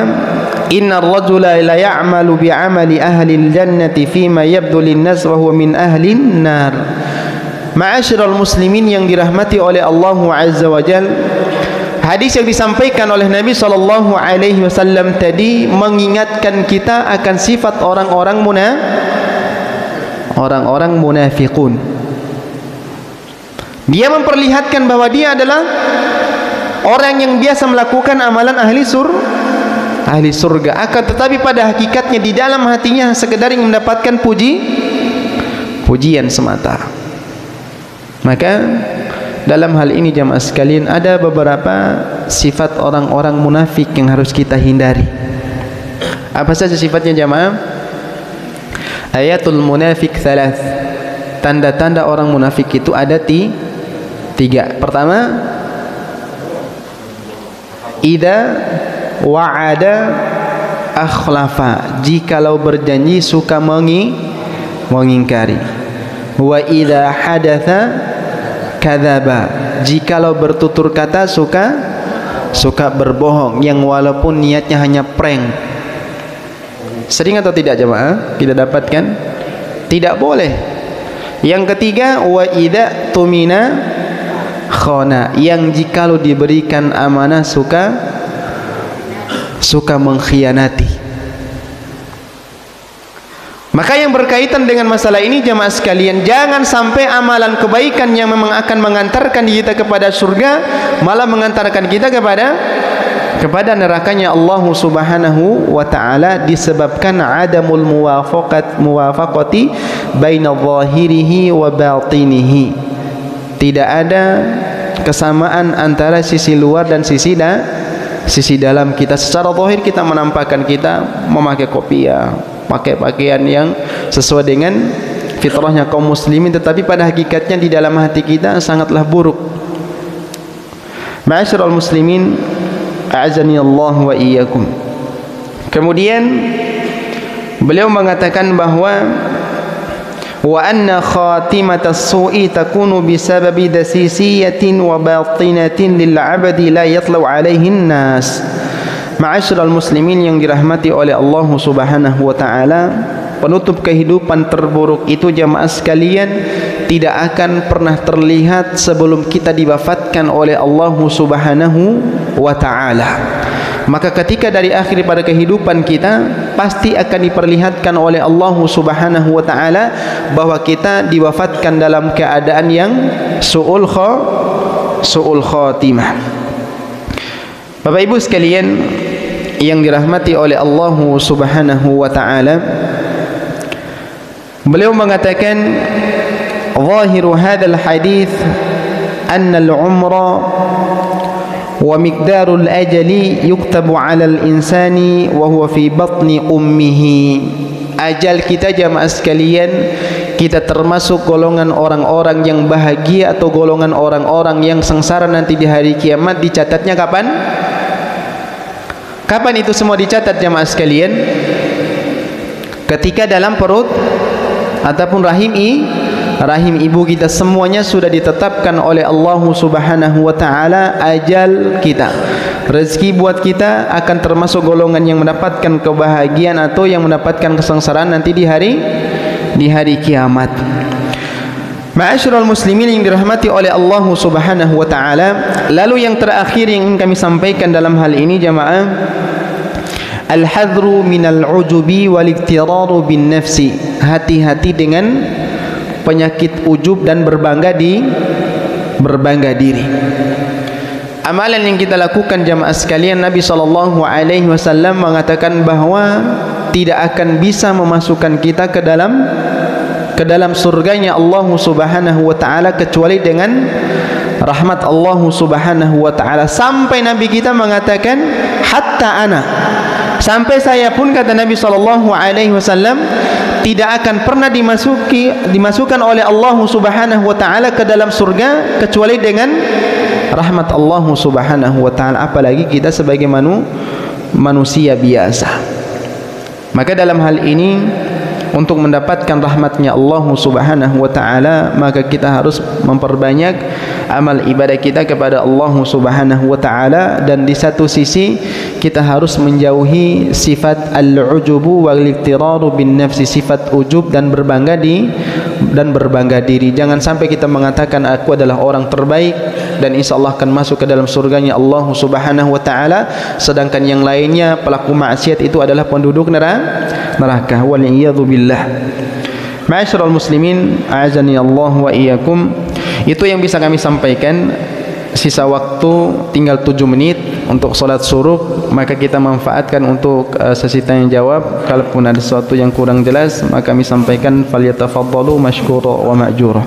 innar rajula la ya'malu bi'amali ahli al-jannati fima yabdu lin-nas wa huwa min ahli an-nar. Ma'asyiral muslimin yang dirahmati oleh Allah Azza wa Jalla, hadis yang disampaikan oleh Nabi sallallahu alaihi wasallam tadi mengingatkan kita akan sifat orang-orang munafiqun. Dia memperlihatkan bahwa dia adalah orang yang biasa melakukan amalan ahli surga, akan tetapi pada hakikatnya di dalam hatinya sekedar ingin mendapatkan pujian semata. Maka dalam hal ini jamaah sekalian, ada beberapa sifat orang-orang munafik yang harus kita hindari. Apa saja sifatnya jamaah? Ayatul munafik thalath. Tanda-tanda orang munafik itu ada tiga. Pertama, idza wa'ada akhlafa, jikalau berjanji suka mengingkari. Wa idza hadatsa kadzaba, jikalau bertutur kata suka berbohong, yang walaupun niatnya hanya prank. Sering atau tidak jemaah kita dapatkan? Tidak boleh. Yang ketiga, wa idza tumina khana, yang jikalau diberikan amanah suka mengkhianati. Maka yang berkaitan dengan masalah ini jamaah sekalian, jangan sampai amalan kebaikan yang memang akan mengantarkan kita kepada surga malah mengantarkan kita kepada nerakanya Allah Subhanahu wa taala, disebabkan adamul muwafaqati baina zahirihi wa batinihi. Tidak ada kesamaan antara sisi luar dan sisi dalam kita. Secara zahir kita menampakkan kita memakai kopiah, pakai pakaian yang sesuai dengan fitrahnya kaum muslimin, tetapi pada hakikatnya di dalam hati kita sangatlah buruk. Ma'asyiral muslimin, a'azani Allah wa iyyakum. Kemudian beliau mengatakan bahwa wa anna khatimatas su'i takunu bisababi dasisiyatin wa batinatin lil 'abdi la yatlu 'alaihin nas. Ma'asyiral muslimin yang dirahmati oleh Allah Subhanahu wa taala, penutup kehidupan terburuk itu jamaah sekalian tidak akan pernah terlihat sebelum kita diwafatkan oleh Allah Subhanahu wa taala. Maka ketika dari akhir pada kehidupan kita pasti akan diperlihatkan oleh Allah Subhanahu wa taala bahwa kita diwafatkan dalam keadaan yang su'ul khatimah. Bapak Ibu sekalian yang dirahmati oleh Allah Subhanahu wa taala, beliau mengatakan zahiru hadzal hadits anna al-umra wa miqdarul ajali yuktabu 'ala al-insani wa huwa fi batni ummihi. Ajal kita jamaah sekalian, kita termasuk golongan orang-orang yang bahagia atau golongan orang-orang yang sengsara nanti di hari kiamat. Dicatatnya kapan? Kapan itu semua dicatat jamaah sekalian? Ketika dalam perut ataupun rahim ibu kita, semuanya sudah ditetapkan oleh Allah Subhanahu wa taala ajal kita. Rezeki buat kita akan termasuk golongan yang mendapatkan kebahagiaan atau yang mendapatkan kesengsaraan nanti di hari kiamat. Ma'asyiral muslimin yang dirahmati oleh Allah Subhanahu wa taala, lalu yang terakhir yang ingin kami sampaikan dalam hal ini jamaah, al-hadru minal ujubi wal iktiraru bin nafsi. Hati-hati dengan penyakit ujub dan berbangga diri. Amalan yang kita lakukan jamaah sekalian, Nabi sallallahu alaihi wasallam mengatakan bahwa tidak akan bisa memasukkan kita ke dalam surganya Allah Subhanahu wa taala kecuali dengan rahmat Allah Subhanahu wa taala. Sampai Nabi kita mengatakan hatta ana, sampai saya pun, kata Nabi sallallahu alaihi wasallam, tidak akan pernah dimasukkan oleh Allah Subhanahu wa taala ke dalam surga kecuali dengan rahmat Allah Subhanahu wa taala, apalagi kita sebagai manusia biasa. Maka dalam hal ini, untuk mendapatkan rahmatnya Allah Subhanahu wa taala, maka kita harus memperbanyak amal ibadah kita kepada Allah Subhanahu wa taala, dan di satu sisi kita harus menjauhi sifat al-ujubu wal iktiraru bin nafsi, sifat ujub dan berbangga diri. Jangan sampai kita mengatakan aku adalah orang terbaik dan insyaallah akan masuk ke dalam surganya Allah Subhanahu wa taala, sedangkan yang lainnya pelaku maksiat itu adalah penduduk neraka. Waliyadzu billah. Ma'asyiral muslimin, a'azani Allah wa iyyakum. Itu yang bisa kami sampaikan. sisa waktu tinggal 7 menit untuk solat suruh, maka kita manfaatkan untuk sesi tanya jawab. Kalaupun ada sesuatu yang kurang jelas, maka kami sampaikan falyatafaddalu mashkura wa ma'jura.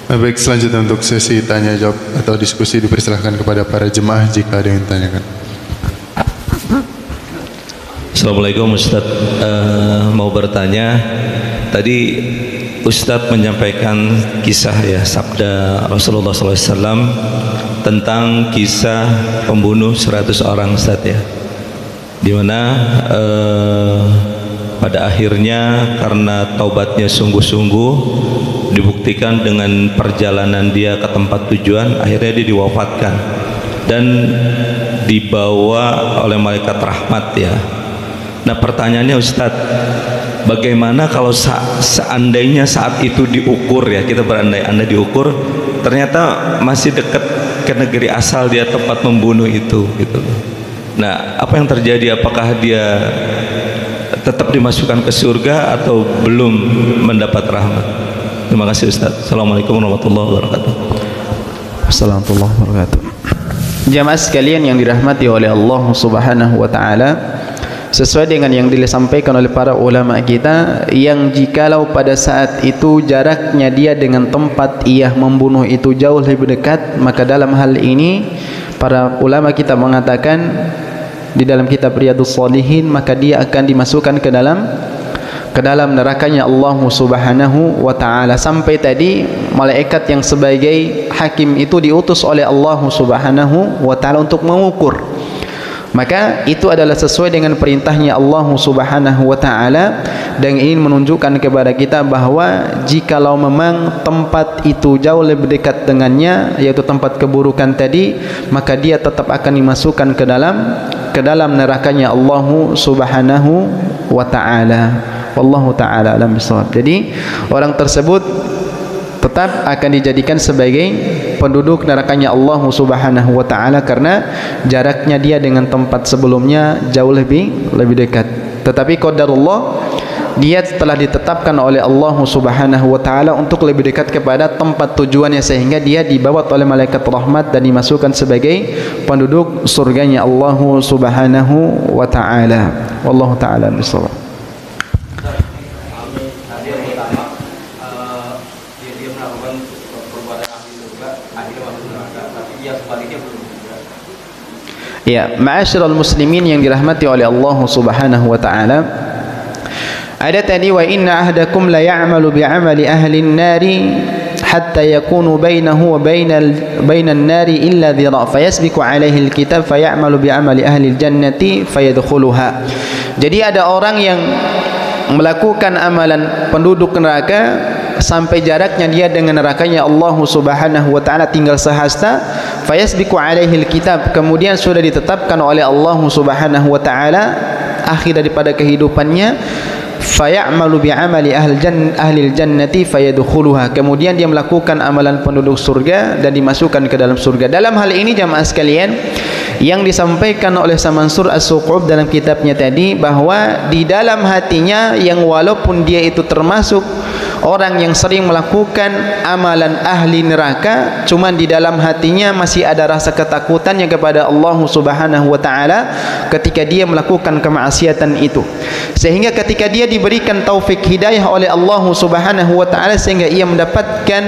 Baik, selanjutnya untuk sesi tanya jawab atau diskusi dipersilahkan kepada para jemaah jika ada yang ditanyakan. Assalamualaikum Ustaz, mau bertanya. Tadi Ustaz menyampaikan kisah ya, sabda Rasulullah SAW tentang kisah pembunuh 100 orang Ustaz ya, dimana pada akhirnya karena taubatnya sungguh-sungguh dibuktikan dengan perjalanan dia ke tempat tujuan, akhirnya dia diwafatkan dan dibawa oleh malaikat rahmat ya. Nah pertanyaannya Ustadz, bagaimana kalau seandainya saat itu diukur ya, kita berandai-andai diukur, ternyata masih dekat ke negeri asal dia tempat membunuh itu gitu. Nah apa yang terjadi, apakah dia tetap dimasukkan ke surga atau belum mendapat rahmat? Terima kasih Ustadz. Assalamualaikum warahmatullahi wabarakatuh. Assalamualaikum warahmatullahi wabarakatuh. Jamaah sekalian yang dirahmati oleh Allah Subhanahu wa taala, sesuai dengan yang disampaikan oleh para ulama kita, yang jikalau pada saat itu jaraknya dia dengan tempat ia membunuh itu jauh lebih dekat, maka dalam hal ini para ulama kita mengatakan di dalam kitab Riyadhus Shalihin, maka dia akan dimasukkan ke dalam nerakanya Allah Subhanahu wa taala. Sampai tadi malaikat yang sebagai hakim itu diutus oleh Allah Subhanahu wa taala untuk mengukur. Maka itu adalah sesuai dengan perintahnya Allah Subhanahu wa taala, dan ingin menunjukkan kepada kita bahwa jikalau memang tempat itu jauh lebih dekat dengannya, yaitu tempat keburukan tadi, maka dia tetap akan dimasukkan ke dalam nerakanya Allah Subhanahu wa taala. Wallahu taala alam bisawab. Jadi orang tersebut tetap akan dijadikan sebagai penduduk nerakanya Allah Subhanahu wa taala karena jaraknya dia dengan tempat sebelumnya jauh lebih dekat. Tetapi qadarullah, dia telah ditetapkan oleh Allah Subhanahu wa taala untuk lebih dekat kepada tempat tujuannya, sehingga dia dibawa oleh malaikat rahmat dan dimasukkan sebagai penduduk surganya Allah Subhanahu wa taala. Wallahu taala bisawab. Ya, ma'asyiral muslimin yang dirahmati oleh Allah Subhanahu wa taala. Ada tadi, wa inna ahdakum la ya'malu bi'amali ahli an-nari hatta yakunu bainahu wa bainan nari illa dhira fayasbiqu alaihi al-kitab fayamalu bi'amali ahli al-jannati fayadkhuluha. Jadi ada orang yang melakukan amalan penduduk neraka sampai jaraknya dia dengan nerakanya Allah Subhanahu wa taala tinggal sehasta, fayasbiqu alaihi alkitab, kemudian sudah ditetapkan oleh Allah Subhanahu wa taala akhir daripada kehidupannya, fayamalu bi'amali ahli jannati fayadkhuluha, kemudian dia melakukan amalan penduduk surga dan dimasukkan ke dalam surga. Dalam hal ini jamaah sekalian, yang disampaikan oleh Samansur As-Suqub dalam kitabnya tadi, bahwa di dalam hatinya yang walaupun dia itu termasuk orang yang sering melakukan amalan ahli neraka, cuman di dalam hatinya masih ada rasa ketakutannya kepada Allah Subhanahu wa taala ketika dia melakukan kemaksiatan itu, sehingga ketika dia diberikan taufik hidayah oleh Allah Subhanahu wa taala sehingga ia mendapatkan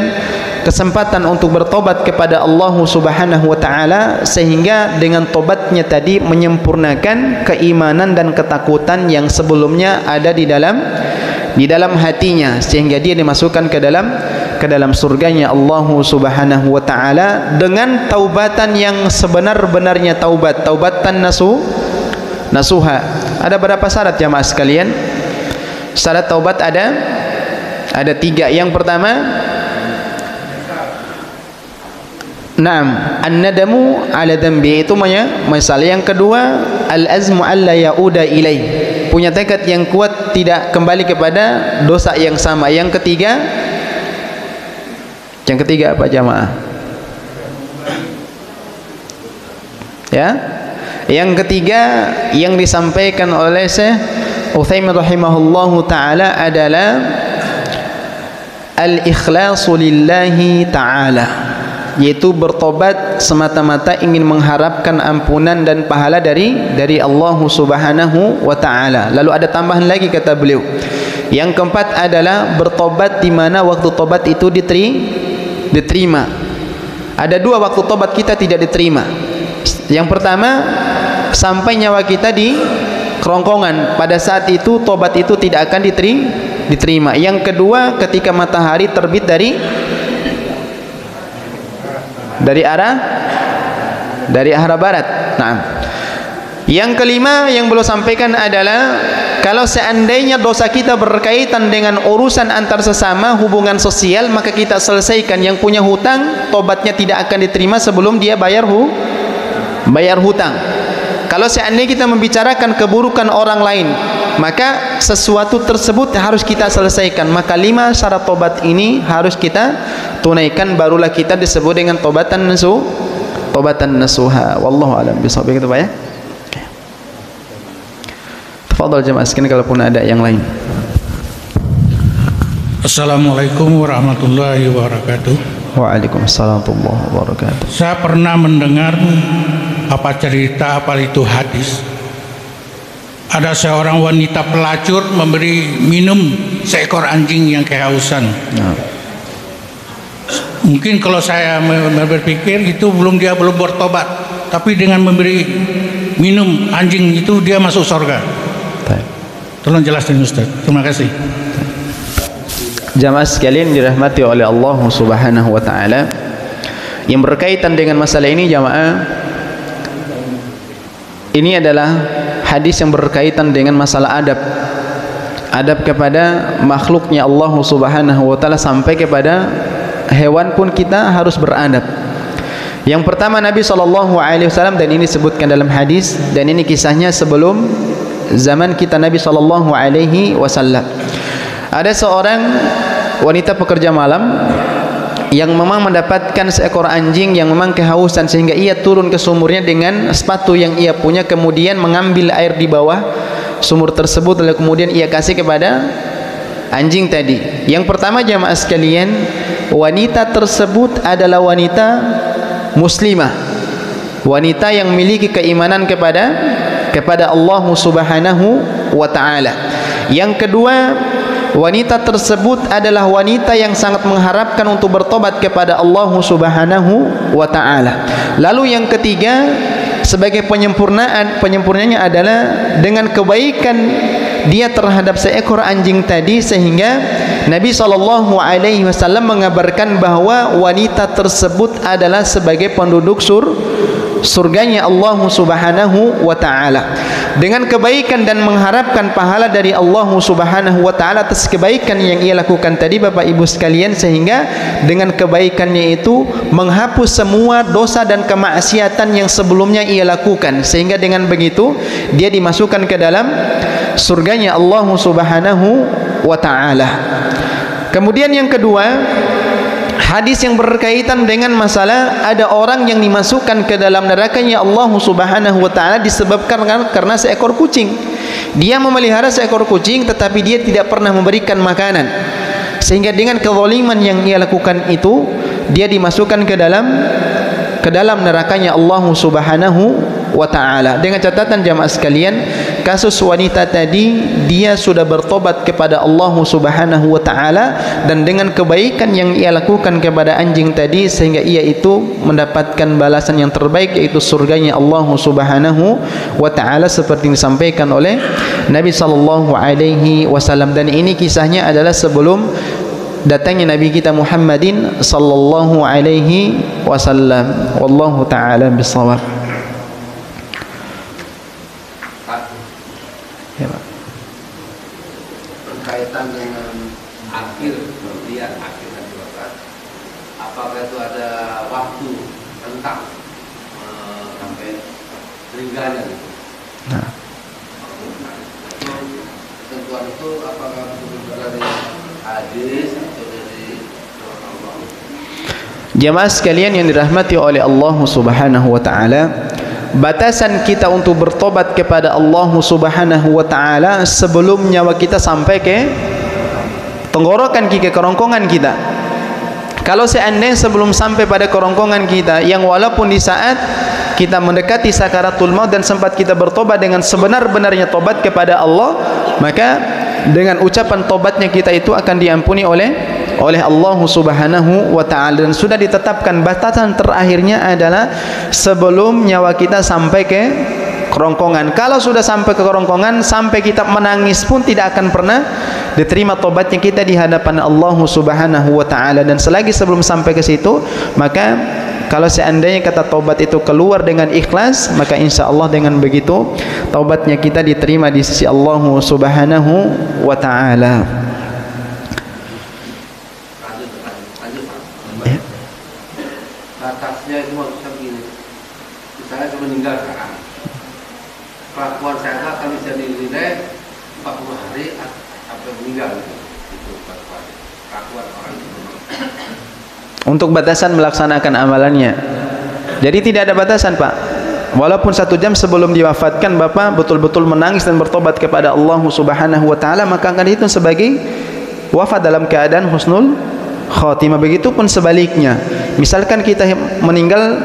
kesempatan untuk bertobat kepada Allah Subhanahu wa taala, sehingga dengan tobatnya tadi menyempurnakan keimanan dan ketakutan yang sebelumnya ada di dalam hatinya, sehingga dia dimasukkan ke dalam surganya Allah Subhanahu wa taala dengan taubatan yang sebenar-benarnya taubatan nasuha. Ada berapa syarat jamaah sekalian? Syarat taubat ada 3. Yang pertama, an-nadamu ala dhanbi, itu masalah. Yang kedua, al-azmu alla yauda ilaih, punya tekad yang kuat tidak kembali kepada dosa yang sama. Yang ketiga apa jamaah? Ya, yang ketiga yang disampaikan oleh Syekh Utsaimin rahimahullahu taala adalah al-ikhlasu lillahi taala. yaitu bertobat semata-mata ingin mengharapkan ampunan dan pahala dari Allah Subhanahu wa taala. Lalu ada tambahan lagi kata beliau. Yang keempat adalah bertobat di mana waktu tobat itu diterima. Ada dua waktu tobat kita tidak diterima. Yang pertama, sampai nyawa kita di kerongkongan, pada saat itu tobat itu tidak akan diterima. Yang kedua, ketika matahari terbit dari arah barat. Nah, yang kelima yang belum sampaikan adalah kalau seandainya dosa kita berkaitan dengan urusan antar sesama, hubungan sosial, maka kita selesaikan. Yang punya hutang, tobatnya tidak akan diterima sebelum dia bayar hutang. Kalau seandainya kita membicarakan keburukan orang lain, maka sesuatu tersebut harus kita selesaikan. Maka 5 syarat tobat ini harus kita tunaikan, barulah kita disebut dengan tobatan nasuha. Wallahu a'lam bishawab. Gitu Pak ya. Tafadhal jemaah sekalian kalaupun ada yang lain. Assalamualaikum warahmatullahi wabarakatuh. Waalaikumsalam warahmatullahi wabarakatuh. Saya pernah mendengar cerita itu hadis. Ada seorang wanita pelacur memberi minum seekor anjing yang kehausan. Mungkin kalau saya berpikir itu dia belum bertobat, tapi dengan memberi minum anjing itu dia masuk surga. Tolong jelaskan Ustaz. Terima kasih. Jamaah sekalian dirahmati oleh Allah Subhanahu wa taala, yang berkaitan dengan masalah ini jamaah, ini adalah hadis yang berkaitan dengan masalah adab kepada makhluknya Allah Subhanahu wa taala, sampai kepada hewan pun kita harus beradab. Yang pertama Nabi SAW, dan ini disebutkan dalam hadis, dan ini kisahnya sebelum zaman kita Nabi SAW. Ada seorang wanita pekerja malam yang memang mendapatkan seekor anjing yang memang kehausan, sehingga ia turun ke sumurnya dengan sepatu yang ia punya, kemudian mengambil air di bawah sumur tersebut, lalu kemudian ia kasih kepada anjing tadi. Yang pertama jamaah sekalian, wanita tersebut adalah wanita muslimah, wanita yang memiliki keimanan kepada Allah Subhanahu wa taala. Yang kedua, wanita tersebut adalah wanita yang sangat mengharapkan untuk bertobat kepada Allah Subhanahu wa taala. Lalu yang ketiga, sebagai penyempurnanya adalah dengan kebaikan dia terhadap seekor anjing tadi, sehingga Nabi SAW mengabarkan bahwa wanita tersebut adalah sebagai penduduk surganya Allah Subhanahu wa taala. Dengan kebaikan dan mengharapkan pahala dari Allah Subhanahu wa taala atas kebaikan yang ia lakukan tadi Bapak Ibu sekalian, sehingga dengan kebaikannya itu menghapus semua dosa dan kemaksiatan yang sebelumnya ia lakukan, sehingga dengan begitu dia dimasukkan ke dalam surganya Allah Subhanahu wa taala. Kemudian yang kedua, hadis yang berkaitan dengan masalah ada orang yang dimasukkan ke dalam nerakanya Allah Subhanahu wa taala disebabkan karena seekor kucing. Dia memelihara seekor kucing tetapi dia tidak pernah memberikan makanan, sehingga dengan kezaliman yang ia lakukan itu dia dimasukkan ke dalam nerakanya Allah Subhanahu wa taala. Dengan catatan jamaah sekalian, kasus wanita tadi dia sudah bertobat kepada Allah Subhanahu wa taala, dan dengan kebaikan yang ia lakukan kepada anjing tadi, sehingga ia itu mendapatkan balasan yang terbaik, yaitu surganya Allah Subhanahu wa taala, seperti yang disampaikan oleh Nabi sallallahu alaihi wasallam. Dan ini kisahnya adalah sebelum datangnya Nabi kita Muhammadin sallallahu alaihi wasallam. Wallahu taala bisawab. Ya, Pak. Berkaitan dengan akhir kemudian akhir dosa, apakah itu ada waktu rentang sampai meninggalnya gitu? Nah, ketentuan itu apakah dari hadis atau dari Allah? jamaah sekalian yang dirahmati oleh Allah Subhanahu wa taala, batasan kita untuk bertobat kepada Allah Subhanahu wa taala sebelum nyawa kita sampai ke tenggorokan, ke kerongkongan kita. Kalau seandainya sebelum sampai pada kerongkongan kita, yang walaupun di saat kita mendekati sakaratul maut dan sempat kita bertobat dengan sebenar-benarnya tobat kepada Allah, maka dengan ucapan tobatnya kita itu akan diampuni oleh Allah Subhanahu wa taala, dan sudah ditetapkan batasan terakhirnya adalah sebelum nyawa kita sampai ke kerongkongan. Kalau sudah sampai ke kerongkongan, sampai kita menangis pun tidak akan pernah diterima tobatnya kita di hadapan Allah Subhanahu wa taala. Dan selagi sebelum sampai ke situ, maka kalau seandainya kata tobat itu keluar dengan ikhlas, maka insya Allah dengan begitu tobatnya kita diterima di sisi Allah Subhanahu wa taala. Batasnya itu maksudnya begini, misalnya saya meninggal sekarang, kelakuan saya akan bisa dinilai 40 hari sampai meninggal, itu kelakuan orang itu. Untuk batasan melaksanakan amalannya, jadi tidak ada batasan Pak. Walaupun 1 jam sebelum diwafatkan Bapak betul-betul menangis dan bertobat kepada Allah Subhanahu wa taala, maka akan dihitung sebagai wafat dalam keadaan husnul khatimah. Begitupun sebaliknya, misalkan kita meninggal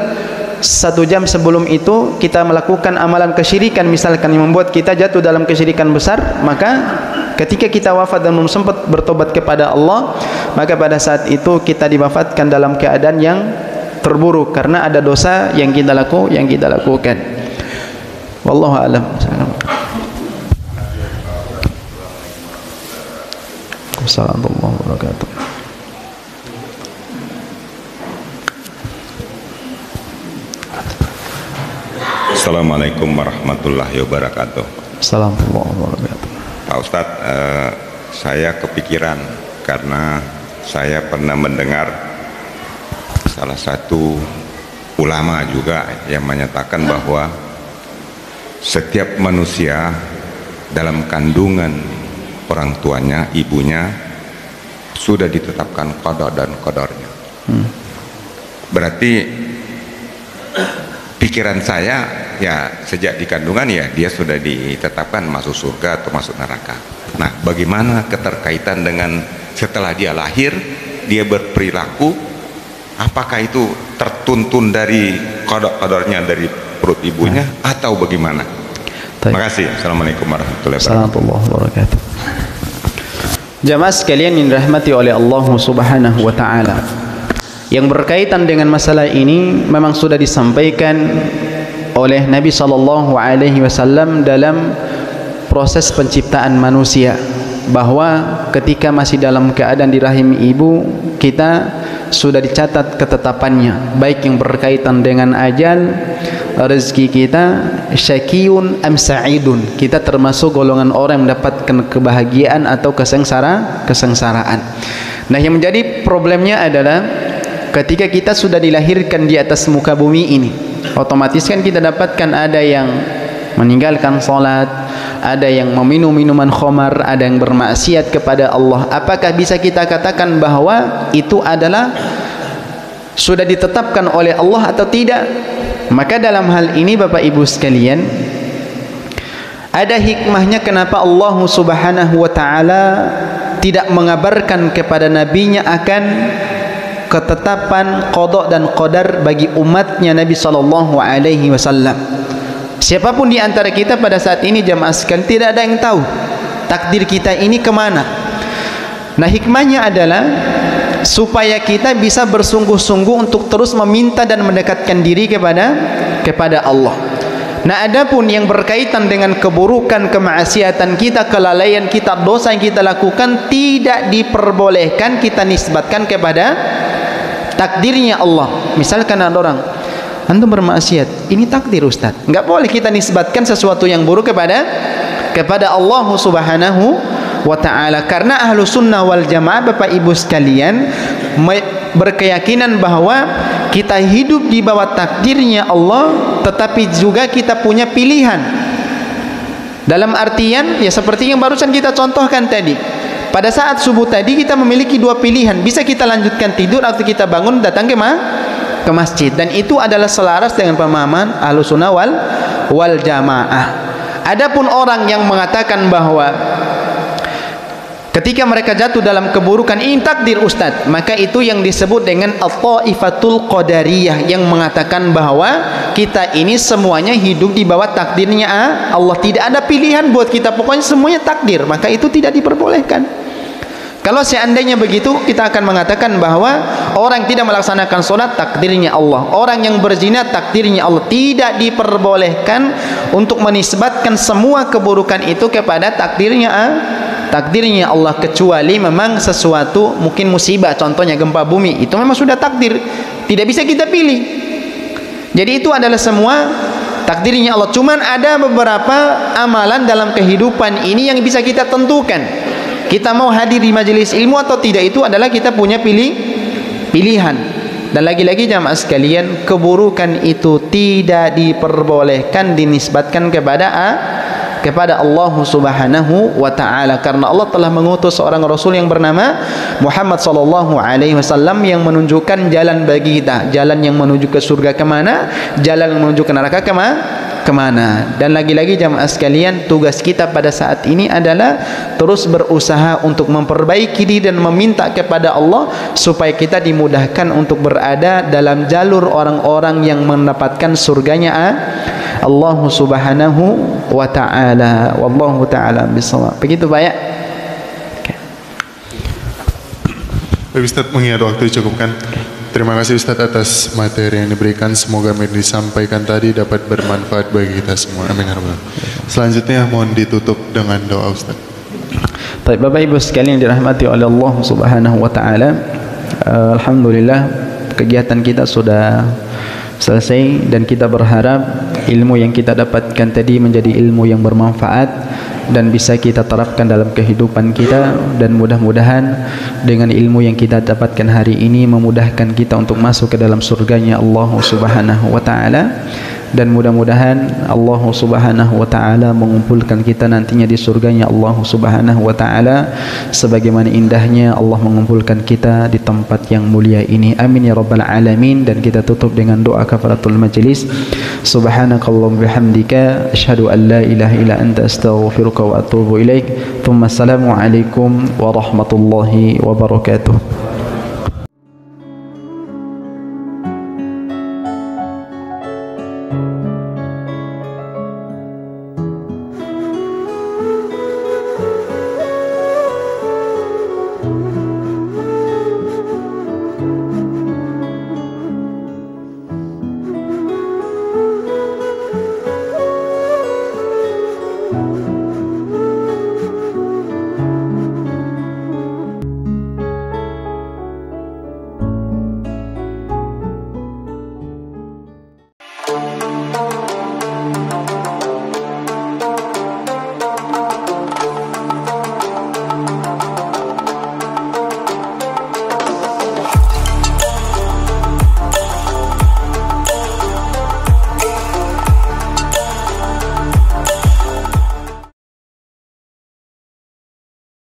1 jam sebelum itu kita melakukan amalan kesyirikan misalkan yang membuat kita jatuh dalam kesyirikan besar, maka ketika kita wafat dan belum sempat bertobat kepada Allah, maka pada saat itu kita diwafatkan dalam keadaan yang terburuk karena ada dosa yang kita lakukan. Wallahu a'lam. Assalamualaikum warahmatullahi wabarakatuh. Assalamualaikum warahmatullahi wabarakatuh. Assalamualaikum warahmatullahi wabarakatuh. Pak Ustadz, saya kepikiran karena saya pernah mendengar salah satu ulama juga yang menyatakan bahwa setiap manusia dalam kandungan orang tuanya, ibunya sudah ditetapkan qada dan qadarnya. Berarti pikiran saya ya sejak di kandungan ya dia sudah ditetapkan masuk surga atau masuk neraka. Nah, bagaimana keterkaitan dengan setelah dia lahir dia berperilaku, apakah itu tertuntun dari qada-qadarnya dari perut ibunya atau bagaimana? Terima kasih. Assalamualaikum warahmatullahi wabarakatuh. Jamaah sekalian yang dirahmati oleh Allah Subhanahu wa taala, yang berkaitan dengan masalah ini memang sudah disampaikan oleh Nabi sallallahu alaihi wasallam dalam proses penciptaan manusia, bahwa ketika masih dalam keadaan di rahim ibu kita sudah dicatat ketetapannya, baik yang berkaitan dengan ajal, rezeki kita, syakiyun am sa'idun, kita termasuk golongan orang yang mendapatkan kebahagiaan atau kesengsaraan. Nah, yang menjadi problemnya adalah ketika kita sudah dilahirkan di atas muka bumi ini, otomatis kan kita dapatkan ada yang meninggalkan salat, ada yang meminum minuman khamar, ada yang bermaksiat kepada Allah. Apakah bisa kita katakan bahwa itu adalah sudah ditetapkan oleh Allah atau tidak? Maka dalam hal ini Bapak Ibu sekalian, ada hikmahnya kenapa Allah Subhanahu wa taala tidak mengabarkan kepada nabinya akan ketetapan qada dan qadar bagi umatnya Nabi sallallahu alaihi wasallam. Siapapun di antara kita pada saat ini jamaah sekalian tidak ada yang tahu takdir kita ini kemana. Nah, hikmahnya adalah supaya kita bisa bersungguh-sungguh untuk terus meminta dan mendekatkan diri kepada Allah. Nah, adapun yang berkaitan dengan keburukan, kemaksiatan kita, kelalaian kita, dosa yang kita lakukan tidak diperbolehkan kita nisbatkan kepada takdirnya Allah. Misalkan ada orang, antum bermaksiat, ini takdir Ustaz. Enggak boleh kita nisbatkan sesuatu yang buruk kepada Allah Subhanahu wa ta'ala, karena ahlu sunnah wal jamaah Bapak Ibu sekalian berkeyakinan bahwa kita hidup di bawah takdirnya Allah, tetapi juga kita punya pilihan. Dalam artian ya seperti yang barusan kita contohkan tadi, pada saat subuh tadi kita memiliki dua pilihan, bisa kita lanjutkan tidur atau kita bangun datang ke masjid, dan itu adalah selaras dengan pemahaman ahlu sunnah wal jamaah. Adapun orang yang mengatakan bahwa Ketika mereka jatuh dalam keburukan, ini takdir Ustaz, maka itu yang disebut dengan at-taifatul qadariyah, yang mengatakan bahwa kita ini semuanya hidup di bawah takdirnya Allah, tidak ada pilihan buat kita, pokoknya semuanya takdir, maka itu tidak diperbolehkan. Kalau seandainya begitu, kita akan mengatakan bahwa orang yang tidak melaksanakan sholat takdirnya Allah, orang yang berzina takdirnya Allah. Tidak diperbolehkan untuk menisbatkan semua keburukan itu kepada takdirnya Allah, kecuali memang sesuatu mungkin musibah, contohnya gempa bumi, itu memang sudah takdir, tidak bisa kita pilih. Jadi itu adalah semua takdirnya Allah. Cuman ada beberapa amalan dalam kehidupan ini yang bisa kita tentukan, kita mau hadir di majelis ilmu atau tidak, itu adalah kita punya pilihan. Dan lagi-lagi jamaah sekalian, keburukan itu tidak diperbolehkan dinisbatkan kepada Allah Subhanahu wa taala, karena Allah telah mengutus seorang rasul yang bernama Muhammad sallallahu alaihi wasallam yang menunjukkan jalan bagi kita, jalan yang menuju ke surga kemana, jalan yang menuju ke neraka kemana. Dan lagi-lagi jamaah sekalian, tugas kita pada saat ini adalah terus berusaha untuk memperbaiki diri dan meminta kepada Allah supaya kita dimudahkan untuk berada dalam jalur orang-orang yang mendapatkan surganya Allah Subhanahu wa ta'ala. Wallahu ta'ala bisawab. Begitu Pak ya? Baik Ustaz, mengingat waktu cukupkan. Terima kasih Ustaz atas materi yang diberikan. Semoga yang disampaikan tadi dapat bermanfaat bagi kita semua. Amin ya rabbal alamin. Selanjutnya mohon ditutup dengan doa Ustaz. Baik Bapak Ibu sekalian dirahmati oleh Allah Subhanahu wa taala. Alhamdulillah kegiatan kita sudah selesai dan kita berharap ilmu yang kita dapatkan tadi menjadi ilmu yang bermanfaat dan bisa kita terapkan dalam kehidupan kita, dan mudah-mudahan dengan ilmu yang kita dapatkan hari ini memudahkan kita untuk masuk ke dalam surganya Allah Subhanahu wa taala, dan mudah-mudahan Allah Subhanahu wa taala mengumpulkan kita nantinya di surganya Allah Subhanahu wa taala sebagaimana indahnya Allah mengumpulkan kita di tempat yang mulia ini. Amin ya rabbal alamin. Dan kita tutup dengan doa kafaratul majlis. Subhanakallahumma bihamdika asyhadu an la ilaha illa anta astaghfiruka wa atubu ilaik. Thumma assalamu alaikum warahmatullahi wabarakatuh.